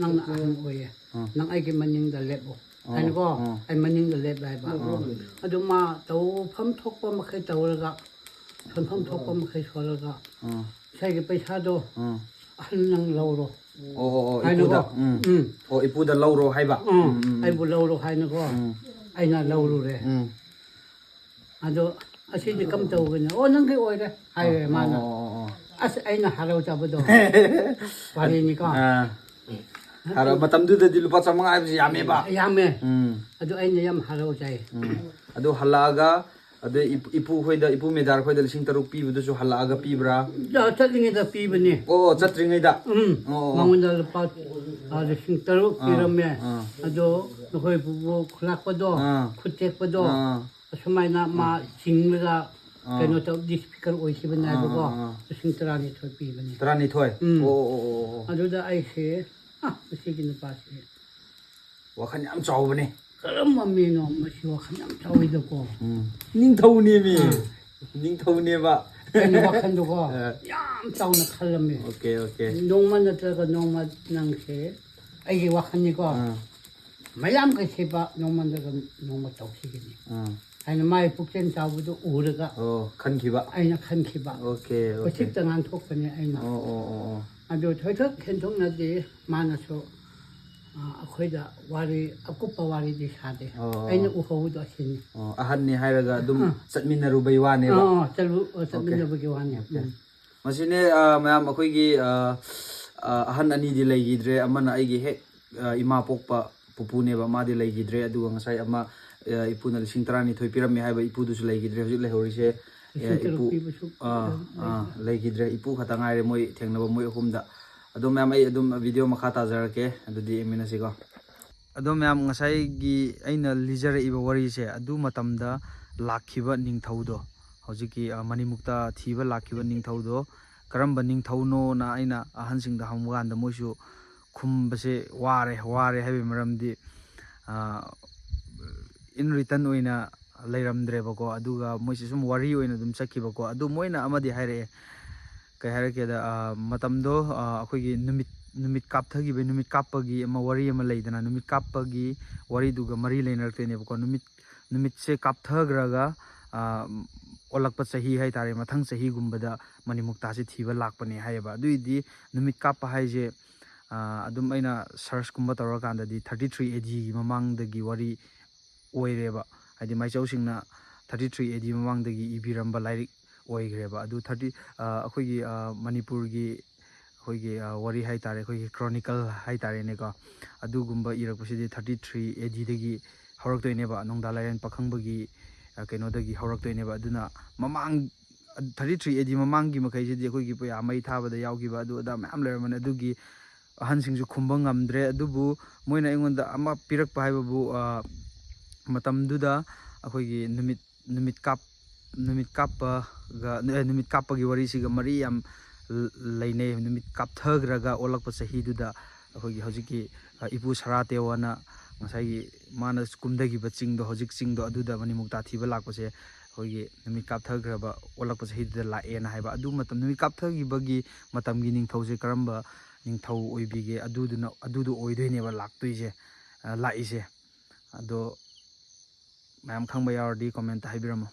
ꯅꯪꯅ ꯑꯍꯟ ꯑꯣꯏꯌꯦ ꯅꯪ ꯑꯩꯒꯤ ꯃꯅꯤꯡꯗ ꯂꯦꯞꯄꯣ ꯍꯥꯏꯅꯀೋ ꯑꯩ ꯃꯅꯤꯡꯗ ꯂꯦꯞꯂꯦ ꯍꯥꯏꯕ ꯑꯗꯨ ꯃꯥ ꯇꯧꯐꯝ ꯊꯣꯛꯄ ꯃꯈꯩ ꯇꯧꯔꯒ ꯁꯣꯟꯐꯝ ꯊꯣꯛꯄ ꯃꯈꯩ ꯁꯣꯜꯂꯒ ꯉꯁꯥꯏꯒꯤ ꯄꯩꯁꯥꯗꯣ ꯑꯍꯟ ꯅꯪ ꯂꯧꯔꯣ ꯍꯥꯏꯅꯀꯣ ꯏꯄꯨꯗ ꯂꯧꯔꯣ ꯍꯥꯏꯕ ꯑꯩꯕꯨ ꯂꯧꯔꯣ ꯍꯥꯏꯅꯀೋ ꯑꯩꯅ ꯂꯧꯔꯨꯔꯦ ꯑꯗꯣ ꯑꯁꯤꯗꯤ ꯀꯝ ꯇꯧꯒꯅꯤ ꯅꯪꯒꯤ ꯑꯣꯏꯔꯦ ꯍꯥꯏꯔꯦ ꯃꯥꯅ ꯑꯁ ꯑꯩꯅ ꯍꯔꯥꯎꯖꯕꯗꯣ ꯋꯥꯔꯤꯅꯤꯀꯣ ꯃꯇꯝꯗꯨꯗꯗꯤ ꯂꯨꯄꯥ 500 ꯍꯥꯏꯕꯁꯤ ꯌꯥꯝꯃꯦꯕ ꯌꯥꯝꯃꯦ ꯑꯗꯨ ꯑꯩꯅ ꯌꯥꯝ ꯍꯔꯥꯎꯖꯩ ꯑꯗꯨ ꯍꯜꯂꯛꯑꯒ ꯑꯗꯩ ꯏꯄꯨ ꯈꯣꯏꯗ इपू मेदार खꯣꯏꯗ 3,000 पीबदुसु हल्लागा पीब्रा चतलिङैदा पिबने चत्रिङैदा मङोन्दा लुपा 3,000 पिरमे अदो नखोइ बुबु खुलाकपदो खुटेकपदो असुमाइना मा चिंगला कनो त डिफिकल्ट ओइसिबने आबो 3,000 पिबने 3,000 अदुदा आइसे मसिगि नुपासे वखन याम चाउबने कलम अमीनो मसि वखन याम चाउइदको निंथौनेमी निंथौनेबा ꯑꯩꯅ ꯋꯥꯈꯜꯗꯨꯀꯣ ꯌꯥꯝ ꯆꯥꯎꯅ ꯈꯜꯂꯝꯃꯦ ꯑꯣꯀꯦ ꯅꯣꯡꯃ ꯅꯠꯇ꯭ꯔꯒ ꯅꯣꯡꯃ ꯅꯪꯁꯦ ꯑꯩꯒꯤ ꯋꯥꯈꯜꯅꯤꯀꯣ ꯃꯌꯥꯝꯒ ꯁꯦꯕ ꯅꯣꯡꯃ ꯅꯠꯇ꯭ꯔꯒ ꯅꯣꯡꯃ ꯇꯧꯈꯤꯒꯅꯤ ꯑꯩꯅ ꯃꯥꯒꯤ ꯄꯨꯛꯆꯦꯜ ꯆꯥꯎꯕꯗꯨ ꯎꯔꯒ ꯈꯟꯈꯤꯕ ꯑꯩꯅ ꯈꯟꯈꯤꯕ ꯍꯧꯖꯤꯛꯇ ꯉꯥꯡꯊꯣꯛꯄꯅꯦ ꯑꯩꯅ ꯑꯗꯨ ꯊꯣꯏꯊꯣꯛ ꯍꯦꯟꯗꯣꯛꯅꯗꯤ ꯃꯥꯅꯁꯨ ꯑꯩꯈꯣꯏꯗ ꯋꯥꯔꯤ ꯑꯀꯨꯞꯄ ꯋꯥꯔꯤꯗꯤ ꯁꯥꯗꯦ ꯑꯩꯅ ꯎꯍꯧꯕꯗꯣ ꯑꯁꯤꯅꯤ ꯑꯍꯟꯅꯤ ꯍꯥꯏꯔꯒ ꯑꯗꯨꯝ ꯆꯠꯃꯤꯟꯅꯔꯨꯕꯩ ꯋꯥꯅꯦꯕ ꯆꯠꯃꯤꯟꯅꯕꯒꯤ ꯋꯥꯅꯤ ꯃꯁꯤꯅꯦ ꯃꯌꯥꯝ ꯑꯩꯈꯣꯏꯒꯤ ꯑꯍꯟ ꯑꯅꯤꯗꯤ ꯂꯩꯈꯤꯗ꯭ꯔꯦ ꯑꯃꯅ ꯑꯩꯒꯤ ꯍꯦꯛ ꯏꯃꯥ ꯄꯣꯛꯄ ꯄꯨꯄꯨꯅꯦꯕ ꯃꯥꯗꯤ ꯂꯩꯈꯤꯗ꯭ꯔꯦ ꯑꯗꯨꯒ ꯉꯁꯥꯏ ꯑꯃ ꯏꯄꯨꯅ 12,000 ꯄꯤꯔꯝꯃꯦ ꯍꯥꯏꯕ ꯏꯄꯨꯗꯨꯁꯨ ꯂꯩꯈꯤꯗ꯭ꯔꯦ ꯍꯧꯖꯤꯛ ꯂꯩꯍꯧꯔꯤꯁꯦ ꯏꯄꯨ ꯂꯩꯈꯤꯗ꯭ꯔꯦ ꯏꯄꯨ ꯈꯛꯇ ꯉꯥꯏꯔꯦ ꯃꯣꯏ ꯊꯦꯡꯅꯕ ꯃꯣꯏ ꯑꯍꯨꯝꯗ ꯑꯗꯣ ꯃꯌꯥꯝ ꯑꯩ ꯑꯗꯨꯝ ꯚꯤꯗꯤꯑꯣ ꯃꯈꯥ ꯇꯥꯖꯔꯛꯀꯦ ꯑꯗꯨꯗꯤ ꯌꯦꯡꯃꯤꯟꯅꯁꯤꯀꯣ ꯑꯗꯣ ꯃꯌꯥꯝ ꯉꯁꯥꯏꯒꯤ ꯑꯩꯅ ꯂꯤꯖꯔꯛꯏꯕ ꯋꯥꯔꯤꯁꯦ ꯑꯗꯨ ꯃꯇꯝꯗ ꯂꯥꯛꯈꯤꯕ ꯅꯤꯡꯊꯧꯗꯣ ꯍꯧꯖꯤꯛꯀꯤ ꯃꯅꯤꯃꯨꯛꯇ ꯊꯤꯕ ꯂꯥꯛꯈꯤꯕ ꯅꯤꯡꯊꯧꯗꯣ ꯀꯔꯝꯕ ꯅꯤꯡꯊꯧꯅꯣꯅ ꯑꯩꯅ ꯑꯍꯟꯁꯤꯡꯗ ꯍꯪꯕ ꯀꯥꯟꯗ ꯃꯣꯏꯁꯨ ꯈꯨꯝꯕꯁꯦ ꯋꯥꯔꯦ ꯍꯥꯏꯕꯒꯤ ꯃꯔꯝꯗꯤ ꯏꯟ ꯔꯤꯇꯟ ꯑꯣꯏꯅ ꯂꯩꯔꯝꯗ꯭ꯔꯦꯕꯀꯣ ꯑꯗꯨꯒ ꯃꯣꯏꯁꯦ ꯁꯨꯝ ꯋꯥꯔꯤ ꯑꯣꯏꯅ ꯑꯗꯨꯝ ꯆꯠꯈꯤꯕꯀꯣ ꯑꯗꯨ ꯃꯣꯏꯅ ꯑꯃꯗꯤ ꯍꯥꯏꯔꯛꯑꯦ ꯀꯩ ꯍꯥꯏꯔꯛꯀꯦꯗ ꯃꯇꯝꯗꯣ ꯑꯩꯈꯣꯏꯒꯤ ꯅꯨꯃꯤꯠ ꯀꯥꯞꯊꯈꯤꯕ ꯅꯨꯃꯤꯠ ꯀꯥꯞꯄꯒꯤ ꯑꯃ ꯋꯥꯔꯤ ꯑꯃ ꯂꯩꯗꯅ ꯅꯨꯃꯤꯠ ꯀꯥꯞꯄꯒꯤ ꯋꯥꯔꯤꯗꯨꯒ ꯃꯔꯤ ꯂꯩꯅꯔꯛꯇꯣꯏꯅꯦꯕꯀꯣ ꯅꯨꯃꯤꯠꯁꯦ ꯀꯥꯞꯊꯈ꯭ꯔꯒ ꯑꯣꯜꯂꯛꯄ ꯆꯍꯤ ꯍꯥꯏꯇꯥꯔꯦ ꯃꯊꯪ ꯆꯍꯤꯒꯨꯝꯕꯗ ꯃꯅꯤꯃꯨꯛꯇꯥꯁꯤ ꯊꯤꯕ ꯂꯥꯛꯄꯅꯦ ꯍꯥꯏꯌꯦꯕ ꯑꯗꯨꯏꯗꯤ ꯅꯨꯃꯤꯠ ꯀꯥꯞꯄ ꯍꯥꯏꯁꯦ ꯑꯗꯨꯝ ꯑꯩꯅ ꯁꯔꯆꯀꯨꯝꯕ ꯇꯧꯔꯀꯥꯟꯗꯗꯤ 33 ADꯒꯤ ꯃꯃꯥꯡꯗꯒꯤ ꯋꯥꯔꯤ ꯑꯣꯏꯔꯦꯕ ꯍꯥꯏꯗꯤ ꯃꯥꯏꯆꯧꯁꯤꯡꯅ 33 AD ꯃꯃꯥꯡꯗꯒꯤ ꯏꯕꯤꯔꯝꯕ ꯂꯥꯏꯔꯤꯛ ꯑꯣꯏꯈ꯭ꯔꯦꯕ ꯑꯗꯨ ꯑꯩꯈꯣꯏꯒꯤ ꯃꯅꯤꯄꯨꯔꯒꯤ ꯑꯩꯈꯣꯏꯒꯤ ꯋꯥꯔꯤ ꯍꯥꯏꯇꯥꯔꯦ ꯑꯩꯈꯣꯏꯒꯤ ꯀ꯭ꯔꯣꯅꯤꯀꯜ ꯍꯥꯏꯇꯥꯔꯦꯅꯦꯀꯣ ꯑꯗꯨꯒꯨꯝꯕ ꯏꯔꯛꯄꯁꯤꯗꯤ 33 ADꯗꯒꯤ ꯍꯧꯔꯛꯇꯣꯏꯅꯦꯕ ꯅꯣꯡꯗꯥ ꯂꯥꯏꯔꯦꯟ ꯄꯥꯈꯪꯕꯒꯤ ꯀꯩꯅꯣꯗꯒꯤ ꯍꯧꯔꯛꯇꯣꯏꯅꯦꯕ ꯑꯗꯨꯅ 33 AD ꯃꯃꯥꯡꯒꯤ ꯃꯈꯩꯁꯤꯗꯤ ꯑꯩꯈꯣꯏꯒꯤ ꯄꯨꯌꯥ ꯃꯩ ꯊꯥꯕꯗ ꯌꯥꯎꯈꯤꯕ ꯑꯗꯨ ꯑꯗꯥ ꯃꯌꯥꯝ ꯂꯩꯔꯝꯕꯅꯤ ꯑꯗꯨꯒꯤ ꯑꯍꯟꯁꯤꯡꯁꯨ ꯈꯨꯝꯕ ꯉꯝꯗ꯭ꯔꯦ ꯑꯗꯨꯕꯨ ꯃꯣꯏꯅ ꯑꯩꯉꯣꯟꯗ ꯑꯃ ꯄꯤꯔꯛꯄ ꯍꯥꯏꯕꯕꯨ ꯃꯇꯝꯗꯨꯗ ꯑꯩꯈꯣꯏꯒꯤ ꯅꯨꯃꯤꯠ ꯀꯥꯞꯄꯒꯤ ꯋꯥꯔꯤꯁꯤꯒ ꯃꯔꯤ ꯌꯥꯝ ꯂꯩꯅꯩ ꯅꯨꯃꯤꯠ ꯀꯥꯞꯊꯈ꯭ꯔꯒ ꯑꯣꯜꯂꯛꯄ ꯆꯍꯤꯗꯨꯗ ꯑꯩꯈꯣꯏꯒꯤ ꯍꯧꯖꯤꯛꯀꯤ ꯏꯄꯨ ꯁꯔꯥꯇꯦꯋꯥꯅ ꯉꯁꯥꯏꯒꯤ ꯃꯥꯅ ꯀꯨꯝꯊꯈꯤꯕ ꯆꯤꯡꯗꯣ ꯍꯧꯖꯤꯛ ꯆꯤꯡꯗꯣ ꯑꯗꯨꯗ ꯃꯅꯤꯃꯨꯛꯇꯥ ꯊꯤꯕ ꯂꯥꯛꯄꯁꯦ ꯑꯩꯈꯣꯏꯒꯤ ꯅꯨꯃꯤꯠ ꯀꯥꯞꯊꯈ꯭ꯔꯕ ꯑꯣꯜꯂꯛꯄ ꯆꯍꯤꯗꯨꯗ ꯂꯥꯛꯑꯦꯅ ꯍꯥꯏꯕ ꯑꯗꯨ ꯅꯨꯃꯤꯠ ꯀꯥꯞꯊꯈꯤꯕꯒꯤ ꯃꯇꯝꯒꯤ ꯅꯤꯡꯊꯧꯁꯦ ꯀꯔꯝꯕ ꯅꯤꯡꯊꯧ ꯑꯣꯏꯕꯤꯒꯦ ꯑꯗꯨꯗꯣ ꯑꯣꯏꯗꯣꯏꯅꯦꯕ ꯂꯥꯛꯏꯁꯦ ꯑꯗꯣ ꯃꯌꯥꯝ ꯈꯪꯕ ꯌꯥꯎꯔꯗꯤ ꯀꯣꯃꯦꯟꯇ ꯍꯥꯏꯕꯤꯔꯝꯃꯣ